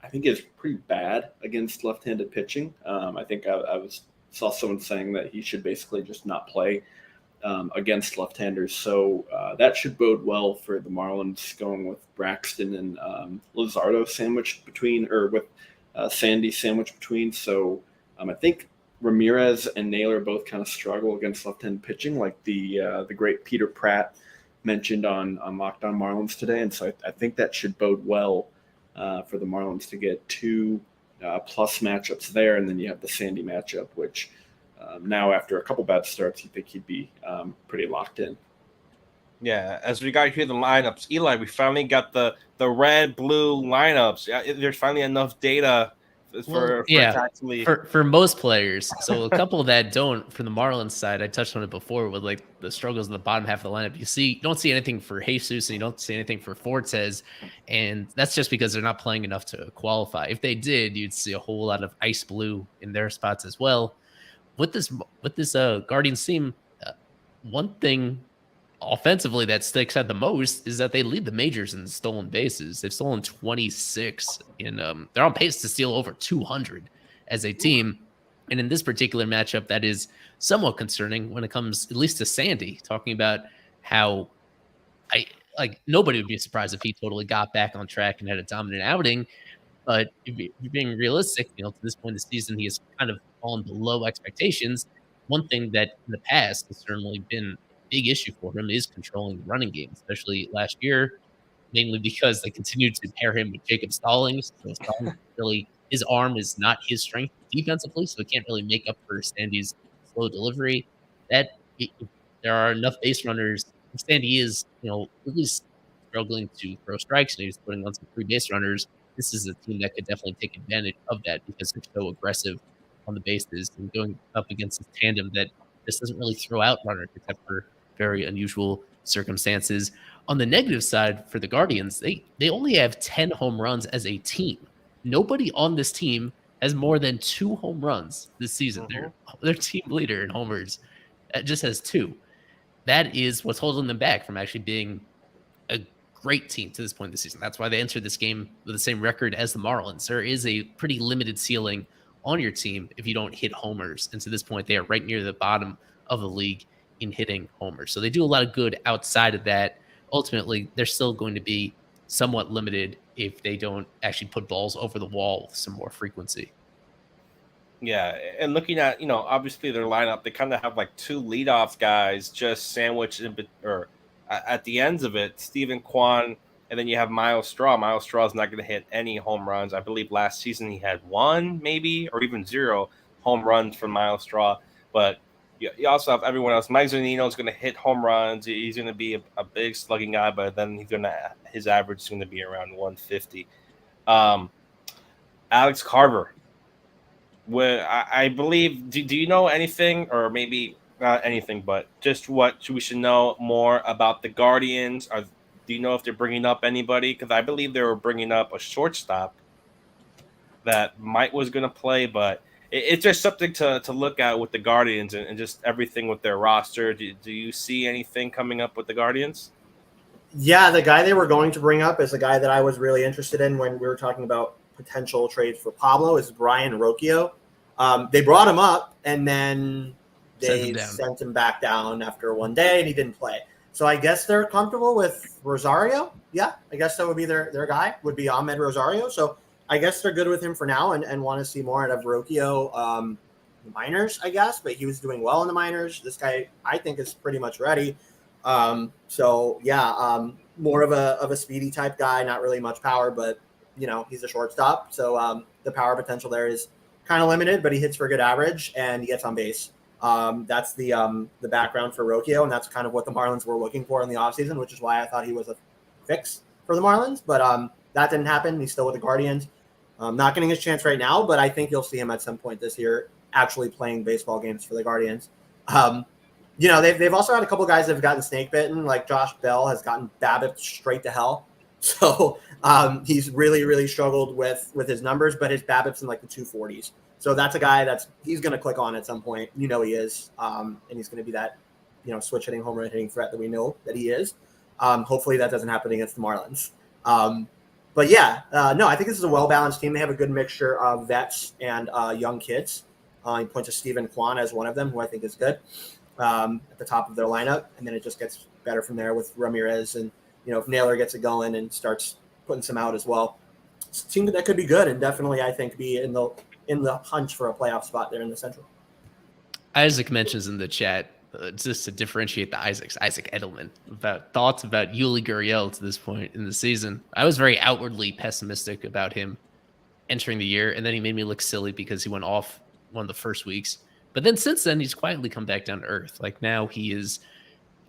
I think is pretty bad against left-handed pitching. I think I saw someone saying that he should basically just not play against left-handers. So that should bode well for the Marlins going with Braxton and Luzardo with Sandy sandwiched between. So I think Ramirez and Naylor both kind of struggle against left-handed pitching, like the great Peter Pratt mentioned on Locked On Marlins today. And so I think that should bode well for the Marlins to get two plus matchups there. And then you have the Sandy matchup, which now after a couple bad starts, you think he'd be pretty locked in. Yeah, as we got here the lineups, Eli, we finally got the red blue lineups. Yeah, there's finally enough data for most players. So a couple that don't for the Marlins side, I touched on it before with like the struggles in the bottom half of the lineup. You don't see anything for Jesus and you don't see anything for Fortes, and that's just because they're not playing enough to qualify. If they did, you'd see a whole lot of ice blue in their spots as well. With this Guardians team, one thing offensively that sticks out the most is that they lead the majors in stolen bases. They've stolen 26 they're on pace to steal over 200 as a team. And in this particular matchup, that is somewhat concerning when it comes at least to Sandy, talking about how nobody would be surprised if he totally got back on track and had a dominant outing. But if you're being realistic, to this point in the season, he has kind of fallen below expectations. One thing that in the past has certainly been big issue for him is controlling the running game, especially last year, mainly because they continued to pair him with Jacob Stallings. So Stallings really, his arm is not his strength defensively, so it can't really make up for Sandy's slow delivery. There are enough base runners. Sandy is, at least struggling to throw strikes, and he's putting on some free base runners. This is a team that could definitely take advantage of that because they're so aggressive on the bases and going up against this tandem that just doesn't really throw out runners except for very unusual circumstances. On the negative side for the Guardians, they only have 10 home runs as a team. Nobody on this team has more than 2 home runs this season. Their team leader in homers just has 2. That is what's holding them back from actually being a great team to this point in the season. That's why they entered this game with the same record as the Marlins. There is a pretty limited ceiling on your team if you don't hit homers. And to this point, they are right near the bottom of the league in hitting homers. So they do a lot of good outside of that. Ultimately, they're still going to be somewhat limited if they don't actually put balls over the wall with some more frequency. Yeah, and looking at, obviously their lineup, they kind of have like 2 leadoff guys just sandwiched at the ends of it, Stephen Kwan, and then you have Miles Straw. Miles Straw is not going to hit any home runs. I believe last season he had 1 maybe, or even 0 home runs from Miles Straw. But you also have everyone else. Mike Zunino is going to hit home runs. He's going to be a big slugging guy, but then his average is going to be around 150. Alex Carver. I believe, do you know anything, or maybe not anything, but just what we should know more about the Guardians? Do you know if they're bringing up anybody? Because I believe they were bringing up a shortstop that Mike was going to play, but it's just something to look at with the Guardians and just everything with their roster. Do you see anything coming up with the Guardians? Yeah, the guy they were going to bring up is the guy that I was really interested in when we were talking about potential trades for Pablo, is Brian Rocchio. They brought him up, and then they sent him back down after one day, and he didn't play. So I guess they're comfortable with Rosario. Yeah, I guess that would be their guy, would be Ahmed Rosario. So I guess they're good with him for now and want to see more out of Rocchio. Minors, I guess, but he was doing well in the minors. This guy, I think, is pretty much ready. More of a speedy type guy, not really much power, but he's a shortstop. So the power potential there is kind of limited, but he hits for a good average and he gets on base. That's the background for Rocchio, and that's kind of what the Marlins were looking for in the offseason, which is why I thought he was a fix for the Marlins. But that didn't happen. He's still with the Guardians. Not getting his chance right now, but I think you'll see him at some point this year actually playing baseball games for the Guardians. They've also had a couple guys that have gotten snake bitten, like Josh Bell has gotten BABIP straight to hell. So he's really, really struggled with his numbers, but his BABIP's in like the 240s. So that's a guy he's going to click on at some point. He is. And he's going to be that, switch hitting, home run hitting threat that we know that he is. Hopefully that doesn't happen against the Marlins. I think this is a well-balanced team. They have a good mixture of vets and young kids. You point to Steven Kwan as one of them, who I think is good at the top of their lineup. And then it just gets better from there with Ramirez. And, if Naylor gets it going and starts putting some out as well, it's a team that could be good and definitely, I think, be in the hunt for a playoff spot there in the Central. Isaac mentions in the chat, just to differentiate the Isaac Edelman, about thoughts about Yuli Gurriel to this point in the season. I was very outwardly pessimistic about him entering the year, and then he made me look silly because he went off one of the first weeks. But then since then, he's quietly come back down to earth. Like now he is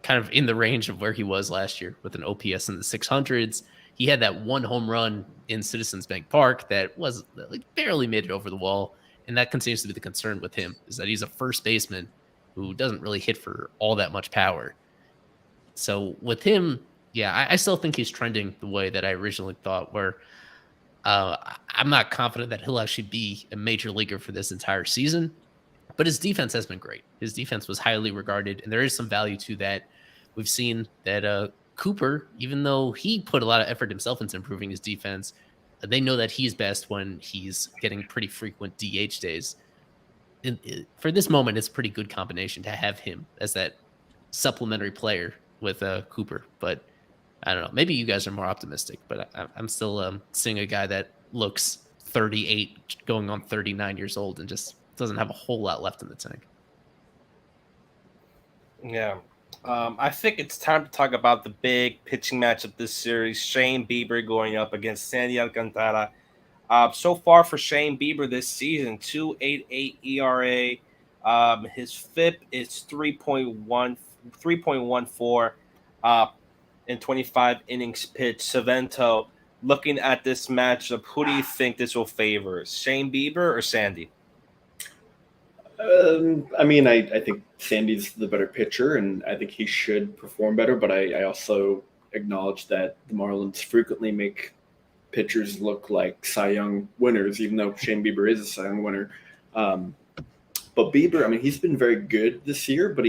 kind of in the range of where he was last year with an OPS in the 600s. He had that one home run in Citizens Bank Park that was barely made it over the wall. And that continues to be the concern with him, is that he's a first baseman who doesn't really hit for all that much power. So with him, I still think he's trending the way that I originally thought, where I'm not confident that he'll actually be a major leaguer for this entire season, but his defense has been great. His defense was highly regarded, and there is some value to that. We've seen that Cooper, even though he put a lot of effort himself into improving his defense, they know that he's best when he's getting pretty frequent DH days. For this moment, it's a pretty good combination to have him as that supplementary player with Cooper. But I don't know. Maybe you guys are more optimistic, but I'm still seeing a guy that looks 38 going on 39 years old and just doesn't have a whole lot left in the tank. Yeah. I think it's time to talk about the big pitching match of this series. Shane Bieber going up against Sandy Alcantara. So far for Shane Bieber this season, 2.88 ERA. His FIP is 3.14 in 25 innings pitched. Savento, looking at this matchup, who do you think this will favor? Shane Bieber or Sandy? I think Sandy's the better pitcher, and I think he should perform better. But I also acknowledge that the Marlins frequently make pitchers look like Cy Young winners, even though Shane Bieber is a Cy Young winner. But Bieber, he's been very good this year, but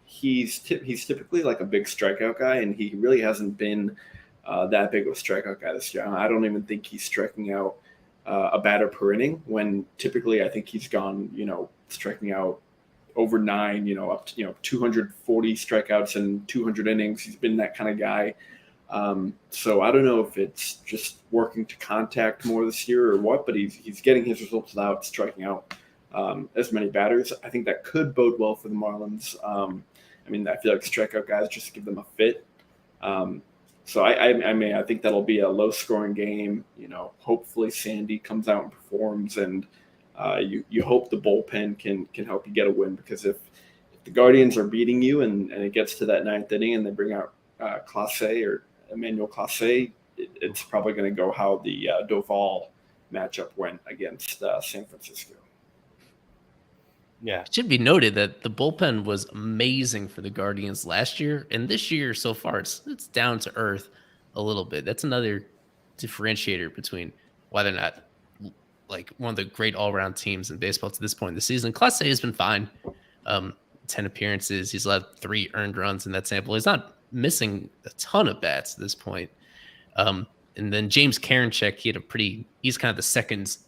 he's typically like a big strikeout guy, and he really hasn't been that big of a strikeout guy this year. I don't even think he's striking out a batter per inning, when typically I think he's gone, striking out over 9, up to 240 strikeouts and 200 innings. He's been that kind of guy. So I don't know if it's just working to contact more this year or what, but he's getting his results without striking out as many batters. I think that could bode well for the Marlins. I feel like strikeout guys just give them a fit. So I think that'll be a low-scoring game. Hopefully Sandy comes out and performs, and you hope the bullpen can help you get a win, because if the Guardians are beating you and it gets to that 9th inning and they bring out Clase or Emmanuel Clase, it's probably going to go how the Doval matchup went against San Francisco. Yeah. It should be noted that the bullpen was amazing for the Guardians last year, and this year so far it's down to earth a little bit. That's another differentiator between why they're not like one of the great all-around teams in baseball to this point in the season. Clase has been fine. 10 appearances. He's led 3 earned runs in that sample. He's not missing a ton of bats at this point. And then James Karinchak, he's kind of the second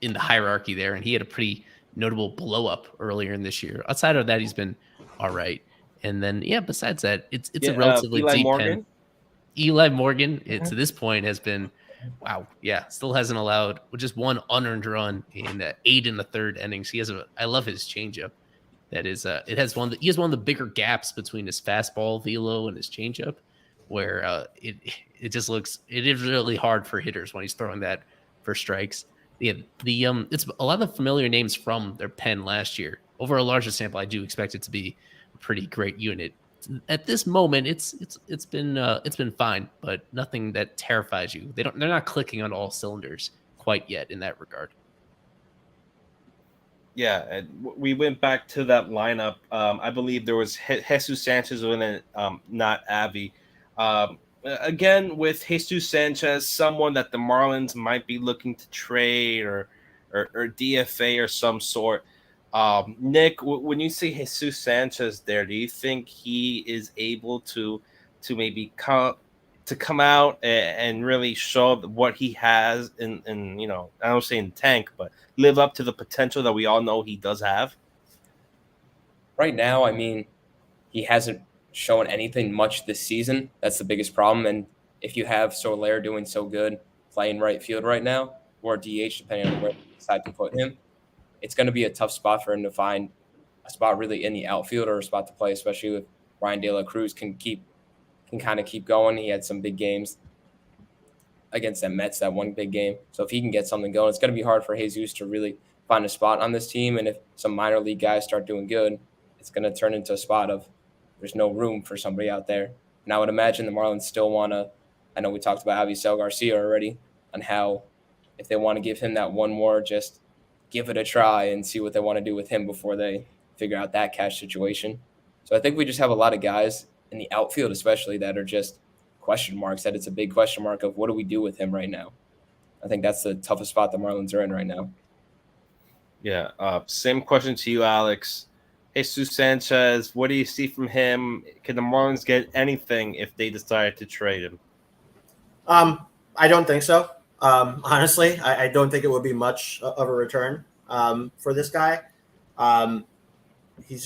in the hierarchy there, and he had a pretty notable blow up earlier in this year. Outside of that, he's been all right. And then, besides that, it's a relatively Eli deep Morgan. pen. Eli Morgan, to this point, has been, wow, yeah, still hasn't allowed just one unearned run in 8 in the third innings. I love his changeup. That is, he has one of the bigger gaps between his fastball velo and his changeup, where it just looks, it is really hard for hitters when he's throwing that for strikes. It's a lot of familiar names from their pen last year. Over a larger sample, I do expect it to be a pretty great unit. At this moment, it's been fine, but nothing that terrifies you. They're not clicking on all cylinders quite yet in that regard. Yeah, and we went back to that lineup. I believe there was Jesus Sanchez in it, not Avi. Again, with Jesus Sanchez, someone that the Marlins might be looking to trade or DFA or some sort. Nick, when you see Jesus Sanchez there, do you think he is able to maybe come out and really show what he has in I don't say in the tank, but live up to the potential that we all know he does have? Right now, I mean, he hasn't shown anything much this season. That's the biggest problem. And if you have Soler doing so good, playing right field right now, or DH, depending on where you decide to put him, it's going to be a tough spot for him to find a spot really in the outfield or a spot to play, especially if Ryan De La Cruz can kind of keep going. He had some big games against the Mets, that one big game. So if he can get something going, it's going to be hard for Jesus to really find a spot on this team. And if some minor league guys start doing good, it's going to turn into a spot of there's no room for somebody out there. And I would imagine the Marlins still want to, I know we talked about Avisail Garcia already, on how if they want to give him that one more, just give it a try and see what they want to do with him before they figure out that cash situation. So I think we just have a lot of guys in the outfield especially that are just question marks, that it's a big question mark of what do we do with him right now. I think that's the toughest spot the Marlins are in right now. Yeah, same question to you, Alex. Jesus Sanchez, what do you see from him? Can the Marlins get anything if they decide to trade him? I don't think so. Honestly, I don't think it would be much of a return for this guy. He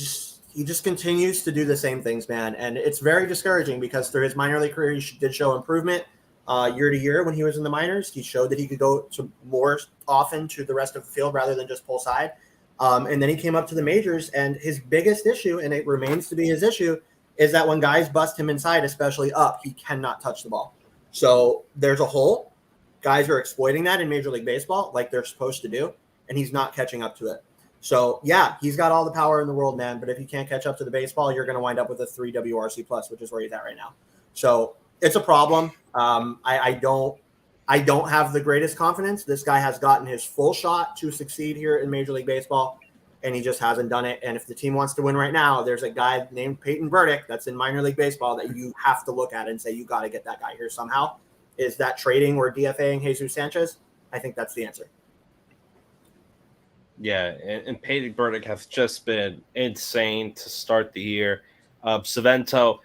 just continues to do the same things, man, and it's very discouraging because through his minor league career, he did show improvement year to year when he was in the minors. He showed that he could go to more often to the rest of the field rather than just pull side. And then he came up to the majors, and his biggest issue, and it remains to be his issue, is that when guys bust him inside, especially up, he cannot touch the ball. So there's a hole. Guys are exploiting that in Major League Baseball like they're supposed to do, and he's not catching up to it. So, yeah, he's got all the power in the world, man, but if you can't catch up to the baseball, you're going to wind up with a 3 WRC+, which is where he's at right now. So it's a problem. I don't have the greatest confidence. This guy has gotten his full shot to succeed here in Major League Baseball, and he just hasn't done it. And if the team wants to win right now, there's a guy named Peyton Burdick that's in minor league baseball that you have to look at and say, you got to get that guy here somehow. Is that trading or DFAing Jesus Sanchez? I think that's the answer. Yeah, and Peyton Burdick has just been insane to start the year. Savento,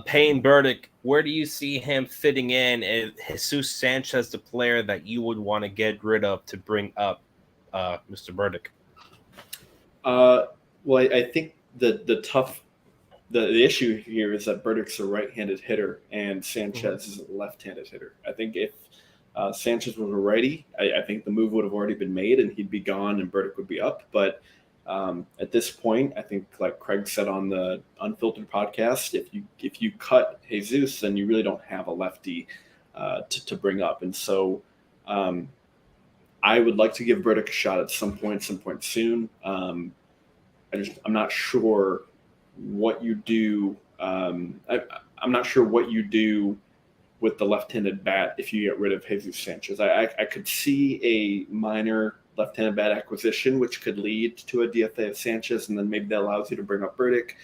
Payne Burdick, where do you see him fitting in? Is Jesus Sanchez the player that you would want to get rid of to bring up Mr. Burdick? Well, I think the issue here is that Burdick's a right-handed hitter and Sanchez is a left-handed hitter. I think if Sanchez was a righty, I think the move would have already been made and he'd be gone and Burdick would be up. But at this point, I think, like Craig said on the Unfiltered podcast, if you cut Jesus, then you really don't have a lefty to bring up. And so I would like to give Burdick a shot at some point soon. I'm not sure what you do. I'm not sure what you do with the left-handed bat if you get rid of Jesus Sanchez. I could see a minor left-handed bat acquisition, which could lead to a DFA of Sanchez, and then maybe that allows you to bring up Burdick.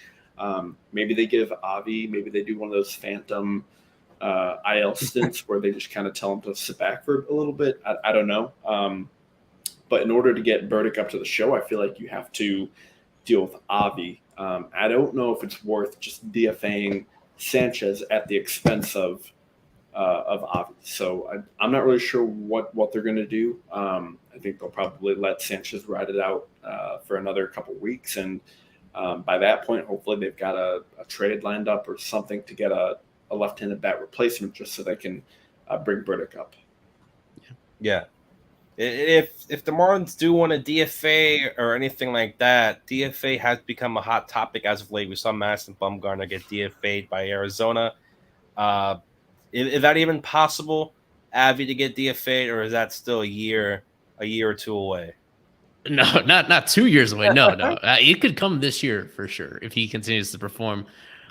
Maybe they give Avi, maybe they do one of those phantom IL stints where they just kind of tell him to sit back for a little bit. I don't know. But in order to get Burdick up to the show, I feel like you have to deal with Avi. I don't know if it's worth just DFAing Sanchez at the expense of Avi. So I'm not really sure what they're going to do. I think they'll probably let Sanchez ride it out for another couple weeks. And by that point, hopefully they've got a trade lined up or something to get a a left-handed bat replacement just so they can bring Burdick up. Yeah. If the Marlins do want a DFA or anything like that, DFA has become a hot topic as of late. We saw Madison Bumgarner get DFA'd by Arizona. Is that even possible, Avi, to get DFA'd, or is that still a year or two away? No, not 2 years away. No. It could come this year for sure if he continues to perform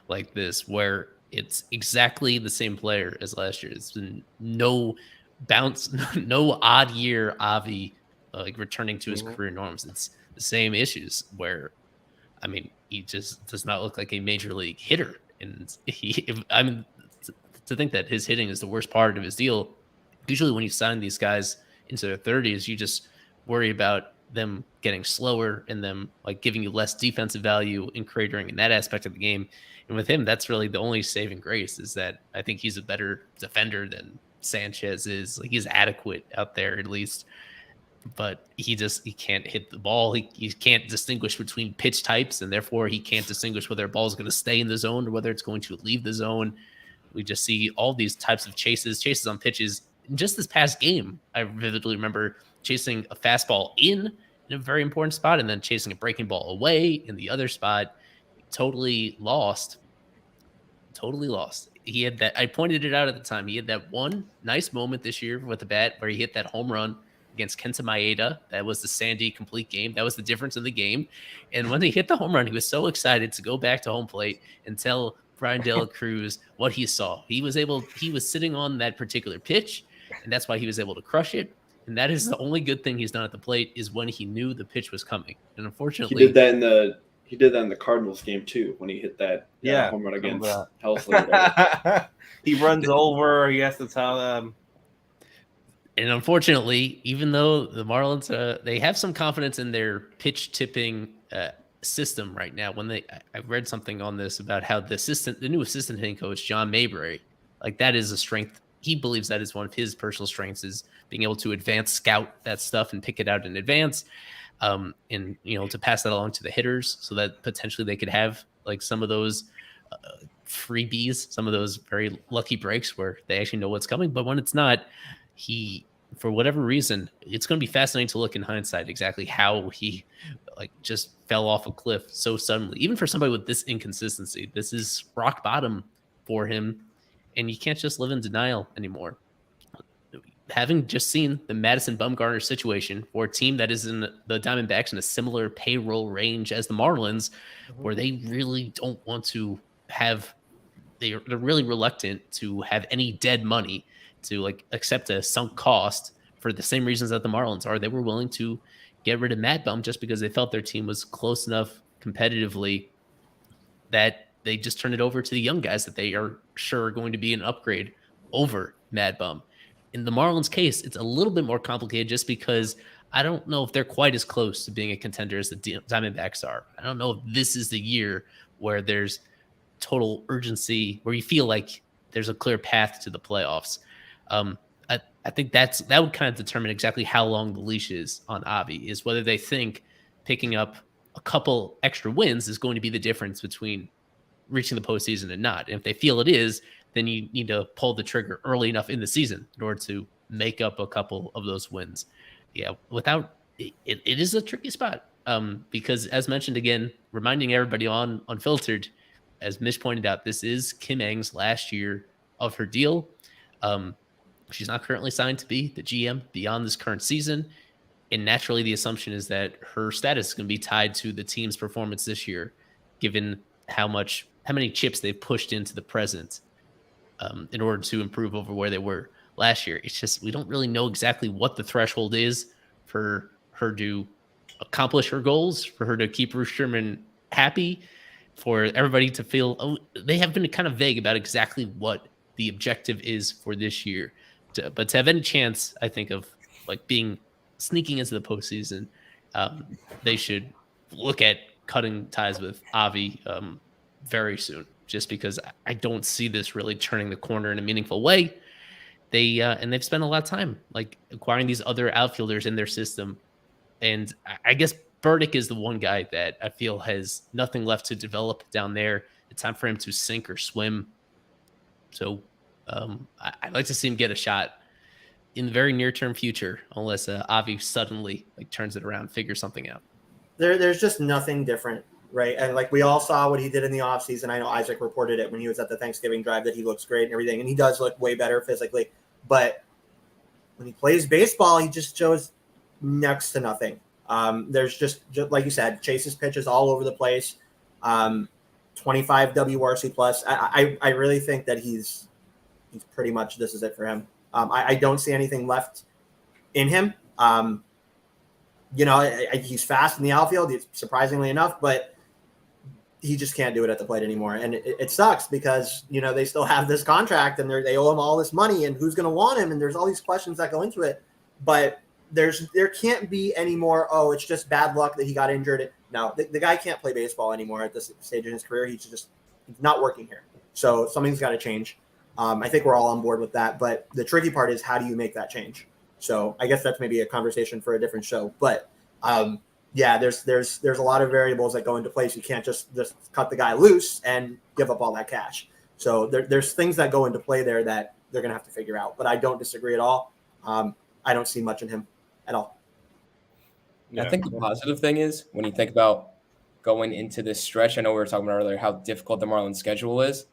like this, where it's exactly the same player as last year. It's been no bounce, no odd year Avi like returning to his career norms. It's the same issues where, I mean, he just does not look like a major league hitter. And to think that his hitting is the worst part of his deal. Usually when you sign these guys into their 30s, you just worry about them getting slower and them like giving you less defensive value and cratering in that aspect of the game. And with him, that's really the only saving grace, is that I think he's a better defender than Sanchez is. Like, he's adequate out there at least, but he can't hit the ball. He can't distinguish between pitch types, and therefore he can't distinguish whether a ball is going to stay in the zone or whether it's going to leave the zone. We just see all these types of chases on pitches. In just this past game, I vividly remember chasing a fastball in a very important spot and then chasing a breaking ball away in the other spot. Totally lost. He had that. I pointed it out at the time. He had that one nice moment this year with the bat where he hit that home run against Kenta Maeda. That was the Sandy complete game. That was the difference in the game. And when he hit the home run, he was so excited to go back to home plate and tell Brian De La Cruz what he saw. He was sitting on that particular pitch, and that's why he was able to crush it. And that is the only good thing he's done at the plate, is when he knew the pitch was coming. And unfortunately, he did that in the Cardinals game too, when he hit that home run against Helsley. He runs over. He has to tell them. And unfortunately, even though the Marlins they have some confidence in their pitch tipping system right now, I read something on this about how the new assistant hitting coach, John Mabry, like, that is a strength. He believes that is one of his personal strengths, is being able to advance scout that stuff and pick it out in advance. And, to pass that along to the hitters so that potentially they could have like some of those freebies, some of those very lucky breaks where they actually know what's coming. But when it's not, for whatever reason, it's going to be fascinating to look in hindsight exactly how he like just fell off a cliff so suddenly. Even for somebody with this inconsistency, this is rock bottom for him. And you can't just live in denial anymore. Having just seen the Madison Bumgarner situation for a team that is in the Diamondbacks in a similar payroll range as the Marlins, where they really don't want to have, they're really reluctant to have any dead money to like accept a sunk cost for the same reasons that the Marlins are. They were willing to get rid of Mad Bum just because they felt their team was close enough competitively that they just turn it over to the young guys that they are sure are going to be an upgrade over Mad Bum. In the Marlins case, it's a little bit more complicated just because I don't know if they're quite as close to being a contender as the Diamondbacks are. I don't know if this is the year where there's total urgency, where you feel like there's a clear path to the playoffs. I think that would kind of determine exactly how long the leash is on Avi, is whether they think picking up a couple extra wins is going to be the difference between reaching the postseason and not. And if they feel it is, then you need to pull the trigger early enough in the season in order to make up a couple of those wins. Yeah, without it is a tricky spot because, as mentioned again, reminding everybody on Unfiltered, as Mitch pointed out, this is Kim Ng's last year of her deal. She's not currently signed to be the GM beyond this current season. And naturally, the assumption is that her status is going to be tied to the team's performance this year, given how many chips they've pushed into the present in order to improve over where they were last year. It's just, we don't really know exactly what the threshold is for her to accomplish her goals, for her to keep Bruce Sherman happy, for everybody to feel, they have been kind of vague about exactly what the objective is for this year. But to have any chance, I think, of like sneaking into the postseason, they should look at cutting ties with Avi very soon, just because I don't see this really turning the corner in a meaningful way. They've spent a lot of time like acquiring these other outfielders in their system. And I guess Burdick is the one guy that I feel has nothing left to develop down there. It's time for him to sink or swim. So I'd like to see him get a shot in the very near term future, unless Avi suddenly like turns it around, figures something out. There's just nothing different, right? And like we all saw what he did in the offseason. I know Isaac reported it when he was at the Thanksgiving drive that he looks great and everything, and he does look way better physically. But when he plays baseball, he just shows next to nothing. There's just like you said, chases pitches all over the place. 25 WRC plus. I really think that he's pretty much, this is it for him. I don't see anything left in him. He's fast in the outfield, surprisingly enough, but he just can't do it at the plate anymore. And it sucks because, they still have this contract and they owe him all this money, and who's going to want him. And there's all these questions that go into it, but there can't be any more, it's just bad luck that he got injured. No, the guy can't play baseball anymore at this stage in his career. He's not working here. So something's got to change. I think we're all on board with that, but the tricky part is, how do you make that change? So I guess that's maybe a conversation for a different show, but there's a lot of variables that go into place. You can't just cut the guy loose and give up all that cash. So there's things that go into play there that they're going to have to figure out, but I don't disagree at all. I don't see much in him at all. Yeah. I think the positive thing is, when you think about going into this stretch, I know we were talking about earlier how difficult the Marlins schedule is.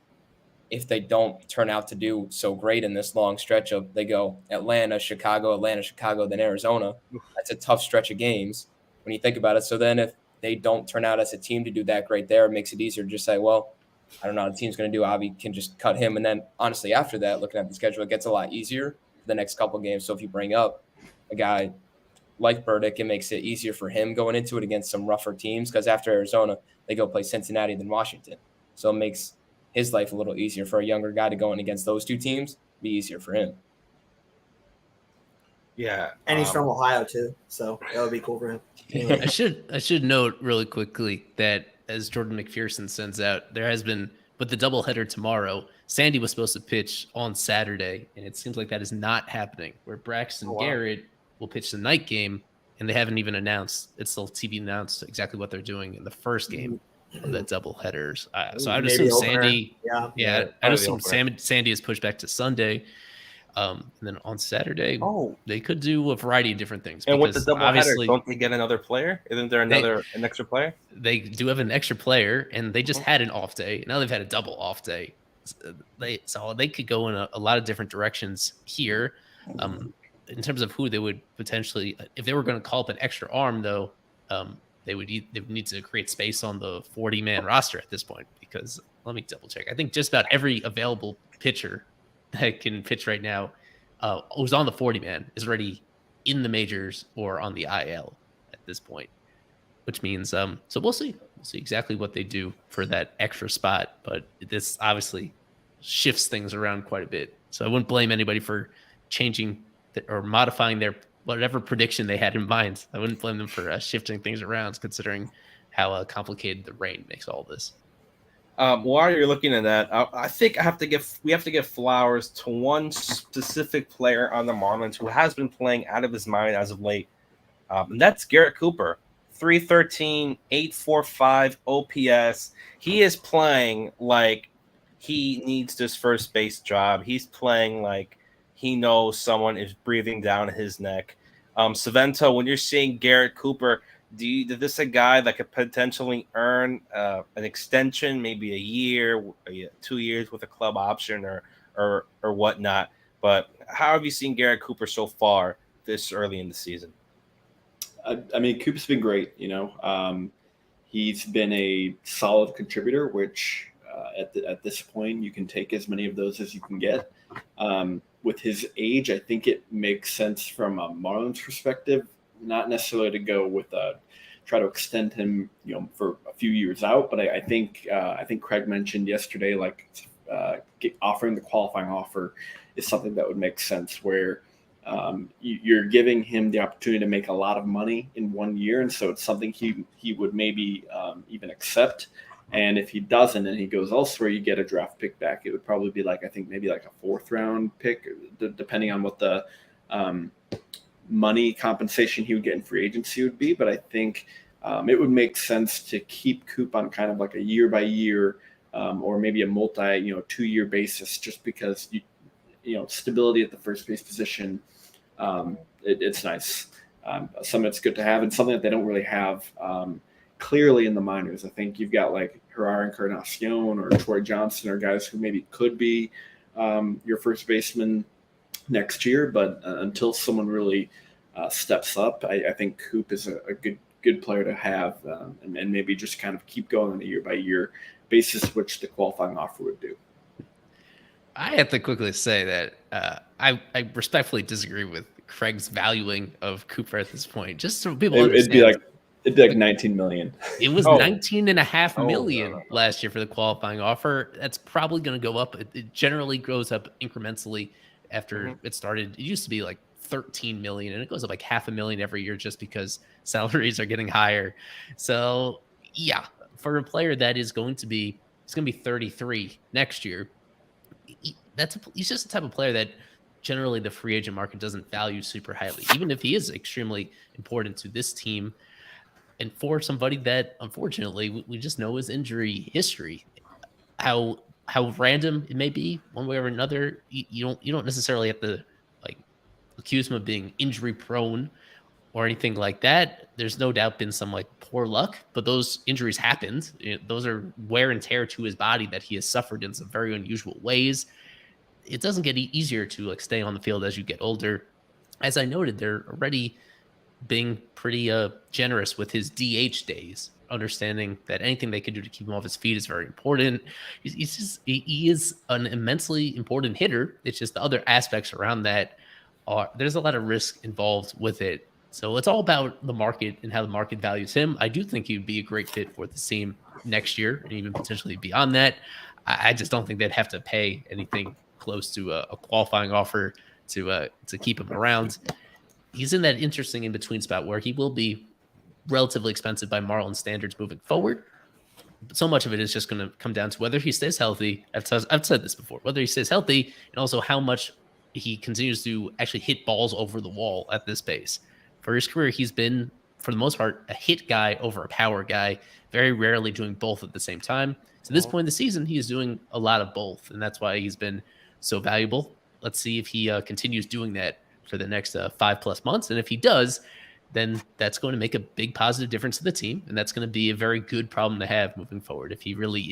If they don't turn out to do so great in this long stretch of, they go Atlanta, Chicago, then Arizona, that's a tough stretch of games when you think about it. So then if they don't turn out as a team to do that great there, it makes it easier to just say, well, I don't know how the team's going to do. Avi can just cut him. And then honestly, after that, looking at the schedule, it gets a lot easier for the next couple of games. So if you bring up a guy like Burdick, it makes it easier for him going into it against some rougher teams, because after Arizona, they go play Cincinnati, then Washington. So it makes his life a little easier for a younger guy to go in against those two teams, be easier for him. Yeah. And he's from Ohio too, so that would be cool for him. I should note really quickly that, as Jordan McPherson sends out, there has been, with the doubleheader tomorrow, Sandy was supposed to pitch on Saturday, and it seems like that is not happening, where Braxton Garrett will pitch the night game, and they haven't even announced, it's still TV announced exactly what they're doing in the first game of the double headers. So I'd assume Sandy, I'd assume Sandy is pushed back to Sunday. And then on Saturday, they could do a variety of different things. And with the double header, don't they get another player? Isn't there an extra player? They do have an extra player, and they just had an off day. Now they've had a double off day. So they could go in a lot of different directions here. In terms of who they would potentially, if they were going to call up an extra arm, though, they would need to create space on the 40-man roster at this point, because let me double check. I think just about every available pitcher that can pitch right now who's on the 40-man is already in the majors or on the IL at this point, which means so we'll see exactly what they do for that extra spot, but this obviously shifts things around quite a bit. So I wouldn't blame anybody for changing or modifying their whatever prediction they had in mind. I wouldn't blame them for shifting things around, considering how complicated the rain makes all this. While you're looking at that, I think we have to give flowers to one specific player on the Marlins who has been playing out of his mind as of late, and that's Garrett Cooper. 313, 845 OPS. He is playing like he needs this first base job. He's playing like he knows someone is breathing down his neck. Savento, when you're seeing Garrett Cooper, is this a guy that could potentially earn an extension, maybe a year, 2 years with a club option or whatnot? But how have you seen Garrett Cooper so far this early in the season? I mean, Coop's been great. He's been a solid contributor, which at this point you can take as many of those as you can get. With his age, I think it makes sense from a Marlins perspective, not necessarily to go with try to extend him, for a few years out. But I think Craig mentioned yesterday, offering the qualifying offer is something that would make sense, where you're giving him the opportunity to make a lot of money in 1 year, and so it's something he would maybe even accept. And if he doesn't and he goes elsewhere, you get a draft pick back. It would probably be maybe a 4th round pick, depending on what the money compensation he would get in free agency would be. But I think it would make sense to keep Coop on kind of like a year by year or maybe a multi 2-year basis, just because stability at the first base position. It's nice. Something that's good to have, and something that they don't really have clearly in the minors. I think you've got like Herrera Encarnacion or Troy Johnson, or guys who maybe could be your first baseman next year, but until someone really steps up, I think Coop is a good player to have, and maybe just kind of keep going on a year-by-year basis, which the qualifying offer would do. I have to quickly say that I respectfully disagree with Craig's valuing of Cooper at this point. Just so people understand. It'd be like 19 million. It was 19.5 million last year for the qualifying offer. That's probably going to go up. It generally goes up incrementally after it started. It used to be like 13 million, and it goes up like $500,000 every year just because salaries are getting higher. So yeah, for a player that is going to be 33 next year, he's just the type of player that generally the free agent market doesn't value super highly, even if he is extremely important to this team. And for somebody that, unfortunately, we just know his injury history, how random it may be, one way or another. You don't necessarily have to like accuse him of being injury prone or anything like that. There's no doubt been some like poor luck, but those injuries happened. Those are wear and tear to his body that he has suffered in some very unusual ways. It doesn't get easier to like stay on the field as you get older. As I noted, they're already being pretty generous with his DH days, understanding that anything they could do to keep him off his feet is very important. He is an immensely important hitter. It's just the other aspects around that there's a lot of risk involved with it. So it's all about the market and how the market values him. I do think he would be a great fit for the team next year and even potentially beyond that. I just don't think they'd have to pay anything close to a qualifying offer to keep him around. He's in that interesting in-between spot where he will be relatively expensive by Marlins standards moving forward. But so much of it is just going to come down to whether he stays healthy. I've said this before, whether he stays healthy and also how much he continues to actually hit balls over the wall at this pace. For his career, he's been, for the most part, a hit guy over a power guy, very rarely doing both at the same time. To this point in the season, he is doing a lot of both, and that's why he's been so valuable. Let's see if he continues doing that for the next 5+ months. And if he does, then that's going to make a big positive difference to the team. And that's going to be a very good problem to have moving forward. If he really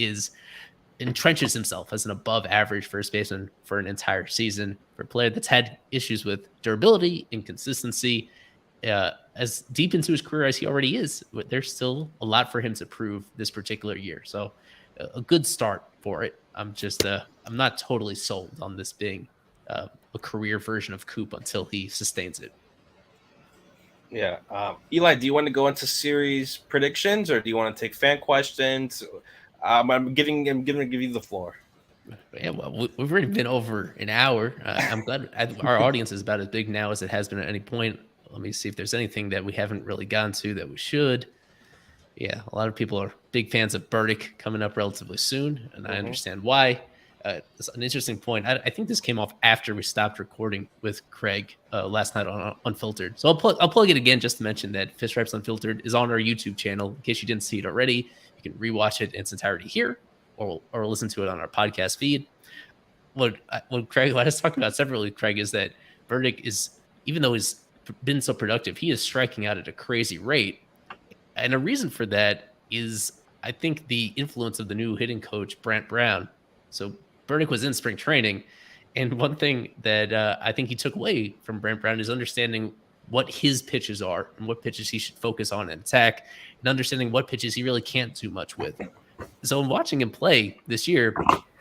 entrenches himself as an above average first baseman for an entire season, for a player that's had issues with durability and consistency, as deep into his career as he already is, there's still a lot for him to prove this particular year. So a good start for it. I'm not totally sold on this being a career version of Coop until he sustains it. Yeah. Eli, do you want to go into series predictions or do you want to take fan questions? I'm give you the floor. Yeah, well, we've already been over an hour. I'm glad our audience is about as big now as it has been at any point. Let me see if there's anything that we haven't really gotten to that we should. Yeah, a lot of people are big fans of Burdick coming up relatively soon, and I understand why. It's an interesting point. I think this came off after we stopped recording with Craig last night on Unfiltered. So I'll plug it again just to mention that Fish Stripes Unfiltered is on our YouTube channel. In case you didn't see it already, you can rewatch it in its entirety here or listen to it on our podcast feed. What I was talking about separately, Craig, is that Burdick is, even though he's been so productive, he is striking out at a crazy rate. And a reason for that is, I think, the influence of the new hitting coach, Brant Brown. So Burdick was in spring training, and one thing that I think he took away from Brant Brown is understanding what his pitches are and what pitches he should focus on and attack, and understanding what pitches he really can't do much with. So in watching him play this year,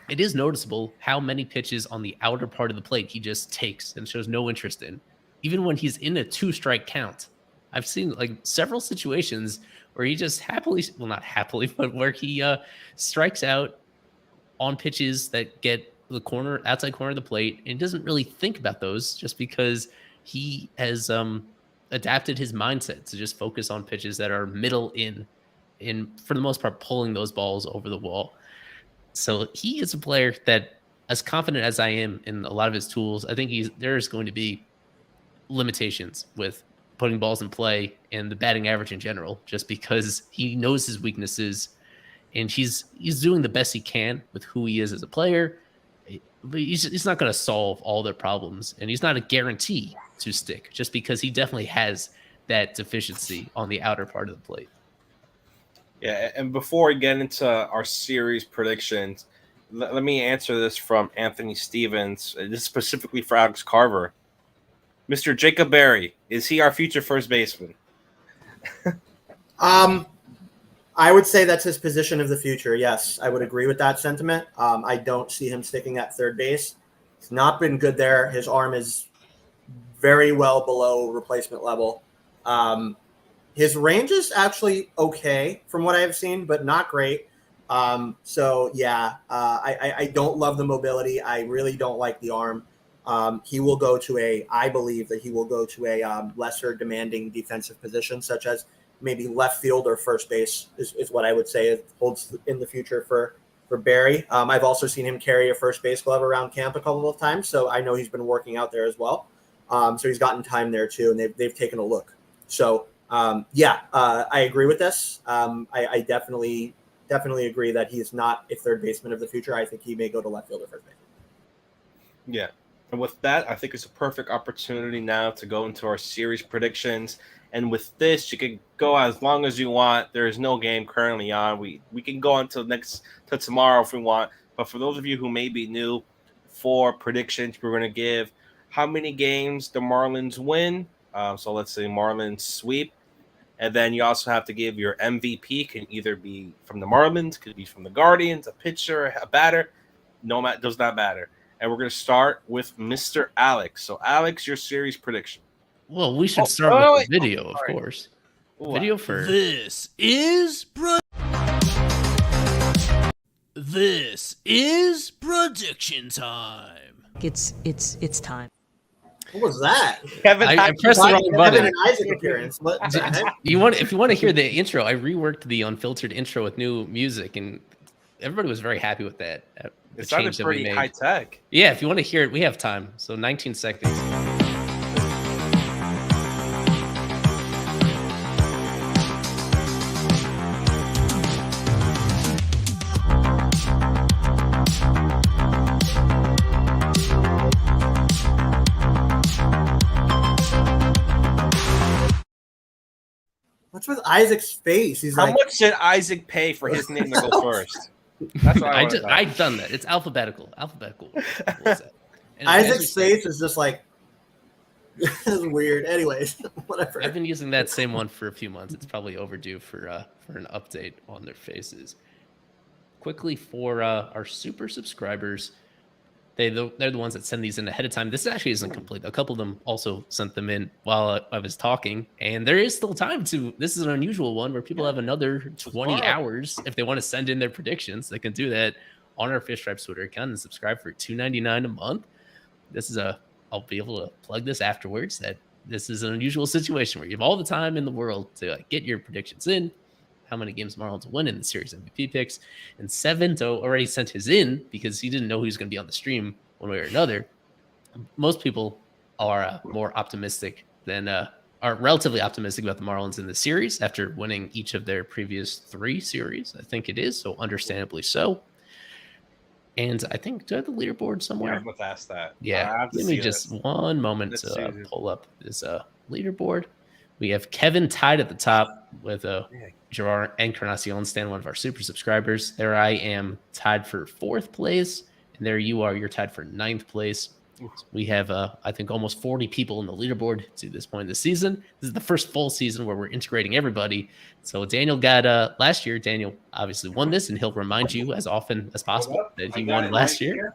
it is noticeable how many pitches on the outer part of the plate he just takes and shows no interest in, even when he's in a 2-strike count. I've seen like several situations where he just not happily, but where he strikes out on pitches that get the outside corner of the plate, and doesn't really think about those just because he has adapted his mindset to just focus on pitches that are middle in for the most part, pulling those balls over the wall. So he is a player that, as confident as I am in a lot of his tools, I think there's going to be limitations with putting balls in play and the batting average in general, just because he knows his weaknesses and he's doing the best he can with who he is as a player. But he's not going to solve all their problems, and he's not a guarantee to stick just because he definitely has that deficiency on the outer part of the plate. Yeah, and before we get into our series predictions, let me answer this from Anthony Stevens. This is specifically for Alex Carver. Mr. Jacob Berry, is he our future first baseman? I would say that's his position of the future. Yes, I would agree with that sentiment. I don't see him sticking at third base. He's not been good there. His arm is very well below replacement level. His range is actually okay from what I've seen, but not great. I don't love the mobility. I really don't like the arm. I believe that he will go to a lesser demanding defensive position, such as maybe left field or first base is what I would say it holds in the future for Barry. I've also seen him carry a first base glove around camp a couple of times, so I know he's been working out there as well. So he's gotten time there too, and they've taken a look. So I agree with this. I definitely agree that he is not a third baseman of the future. I think he may go to left field or first base. Yeah. And with that, I think it's a perfect opportunity now to go into our series predictions. And with this, you can go as long as you want. There is no game currently on. We can go until tomorrow if we want. But for those of you who may be new, for predictions, we're going to give how many games the Marlins win. So let's say Marlins sweep. And then you also have to give your MVP. Can either be from the Marlins, could be from the Guardians, a pitcher, a batter. Does not matter. And we're going to start with Mr. Alex. So, Alex, your series prediction. Well, we should start with the video, of course. Video first. This is prediction time. It's time. What was that? Kevin, I pressed the wrong button. Kevin and Isaac appearance. What the heck? If you want to hear the intro, I reworked the unfiltered intro with new music, and everybody was very happy with that. It sounded pretty high tech. Yeah, if you want to hear it, we have time. So 19 seconds. What's with Isaac's face? He's How like, much did Isaac pay for his name to go first? That's what I've done that. It's alphabetical. And Isaac's face is just like it's weird. Anyways, whatever. I've been using that same one for a few months. It's probably overdue for an update on their faces. Quickly for our super subscribers, they're the ones that send these in ahead of time. This actually isn't complete. A couple of them also sent them in while I was talking, and there is still time to. This is an unusual one where people have another 20 hours if they want to send in their predictions. They can do that on our Fish Stripes Twitter account and subscribe for $2.99 a month. I'll be able to plug this afterwards. That this is an unusual situation where you have all the time in the world to get your predictions in. How many games Marlins will win in the series MVP picks. And Sevento already sent his in because he didn't know he was going to be on the stream one way or another. Most people are more optimistic than are relatively optimistic about the Marlins in the series after winning each of their previous 3 series. I think it is, so understandably so. And I think, do I have the leaderboard somewhere? Yeah, I must ask that. Yeah, give me just one moment to pull up this leaderboard. We have Kevin tied at the top with Gerard Encarnacion, Stan, one of our super subscribers. There I am tied for 4th place, and there you are. You're tied for 9th place. We have, I think, almost 40 people in the leaderboard to this point in the season. This is the first full season where we're integrating everybody. So Daniel got last year. Daniel obviously won this, and he'll remind you as often as possible that he won last year.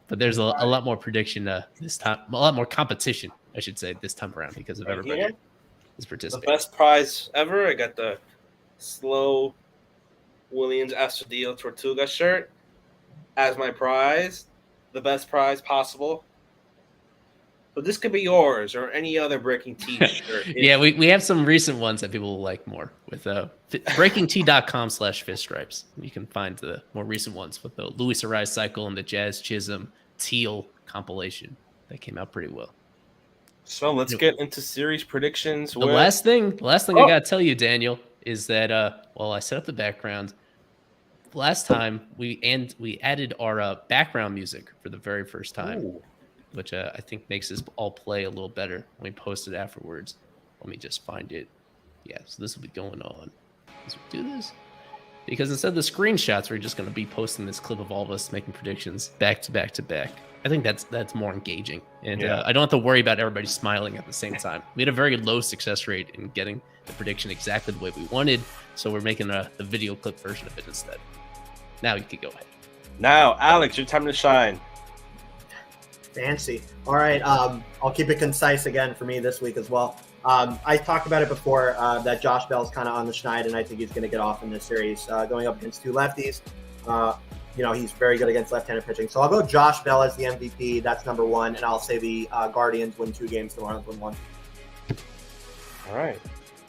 But there's a lot more prediction this time, a lot more competition, I should say, this time around because of everybody is participating. The best prize ever. I got the Slow Williams Astudillo Tortuga shirt as my prize. The best prize possible. So this could be yours or any other Breaking Tea shirt. Yeah, we have some recent ones that people will like more with breakingtea.com/fiststripes. You can find the more recent ones with the Luis Arise cycle and the Jazz Chisholm Teal compilation that came out pretty well. So let's get into series predictions. The last thing I gotta tell you, Daniel, is that while I set up the background, last time we added our background music for the very first time, Ooh. which I think makes this all play a little better when we post it afterwards. Let me just find it. Yeah, so this will be going on as we do this. Because instead of the screenshots, we're just going to be posting this clip of all of us making predictions back to back to back. I think that's more engaging. And I don't have to worry about everybody smiling at the same time. We had a very low success rate in getting the prediction exactly the way we wanted. So we're making the video clip version of it instead. Now you can go ahead. Now, Alex, your time to shine. Fancy. All right. I'll keep it concise again for me this week as well. I talked about it before that Josh Bell's kind of on the schneid, and I think he's going to get off in this series going up against two lefties. He's very good against left-handed pitching. So I'll go Josh Bell as the MVP. That's number one. And I'll say the Guardians win 2 games, the Marlins win 1. All right.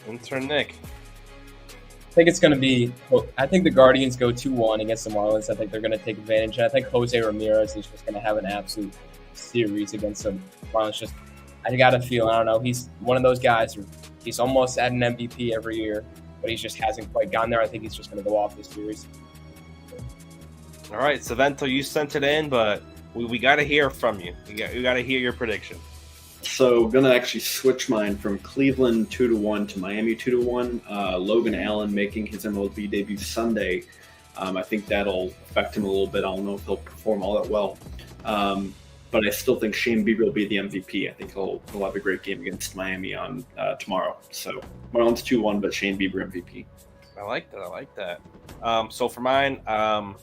Intern Nick. I think it's going to be – I think the Guardians go 2-1 against the Marlins. I think they're going to take advantage. I think Jose Ramirez is just going to have an absolute series against the Marlins. I got a feel, I don't know, he's one of those guys where he's almost at an MVP every year, but he just hasn't quite gotten there. I think he's just going to go off this series. All right, Savento, you sent it in, but we got to hear from you. We got to hear your prediction. So going to actually switch mine from Cleveland 2-1 to Miami 2-1. Logan Allen making his MLB debut Sunday. I think that'll affect him a little bit. I don't know if he'll perform all that well. But I still think Shane Bieber will be the MVP. I think he'll have a great game against Miami on tomorrow. So Marlins 2-1, but Shane Bieber MVP. I like that. So for mine, I'm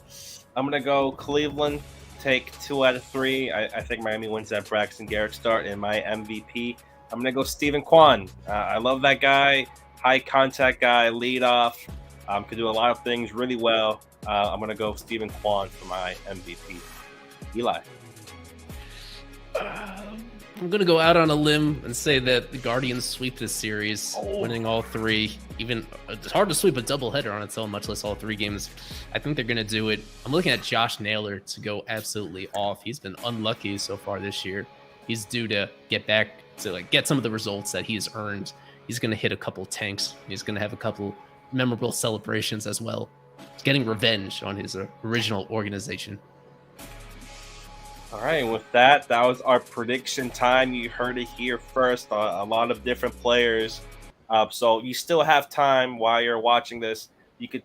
going to go Cleveland, take 2 out of 3. I think Miami wins that Braxton Garrett start, and my MVP, I'm going to go Steven Kwan. I love that guy, high contact guy, lead off, could do a lot of things really well. I'm going to go Steven Kwan for my MVP. Eli. I'm going to go out on a limb and say that the Guardians sweep this series, winning all 3. Even it's hard to sweep a doubleheader on its own, much less all 3 games. I think they're going to do it. I'm looking at Josh Naylor to go absolutely off. He's been unlucky so far this year. He's due to get back to get some of the results that he has earned. He's going to hit a couple tanks. He's going to have a couple memorable celebrations as well. He's getting revenge on his original organization. All right, with that was our prediction time. You heard it here first. A lot of different players. So you still have time while you're watching this. You could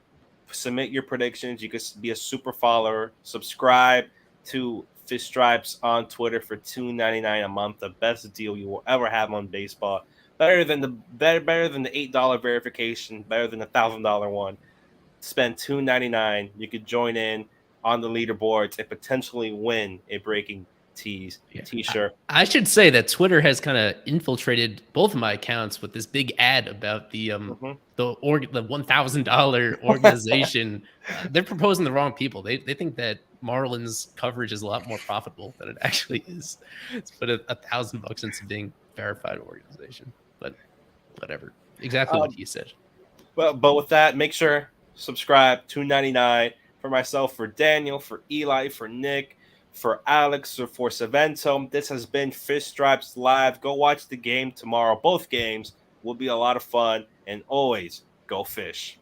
submit your predictions. You could be a super follower. Subscribe to Fish Stripes on Twitter for $2.99 a month. The best deal you will ever have on baseball. Better than the $8 verification. Better than the $1,000 one. Spend $2.99. You could join in on the leaderboards and potentially win a Breaking Tees t-shirt. I should say that Twitter has kind of infiltrated both of my accounts with this big ad about the $1,000 organization. They're proposing the wrong people. They think that Marlins coverage is a lot more profitable than it actually is. It's put $1,000 into being verified organization, but whatever. Exactly what he said. Well, but with that, make sure subscribe. $2.99 for myself, for Daniel, for Eli, for Nick, for Alex, or for Savento. This has been Fish Stripes Live. Go watch the game tomorrow. Both games will be a lot of fun, and always go fish.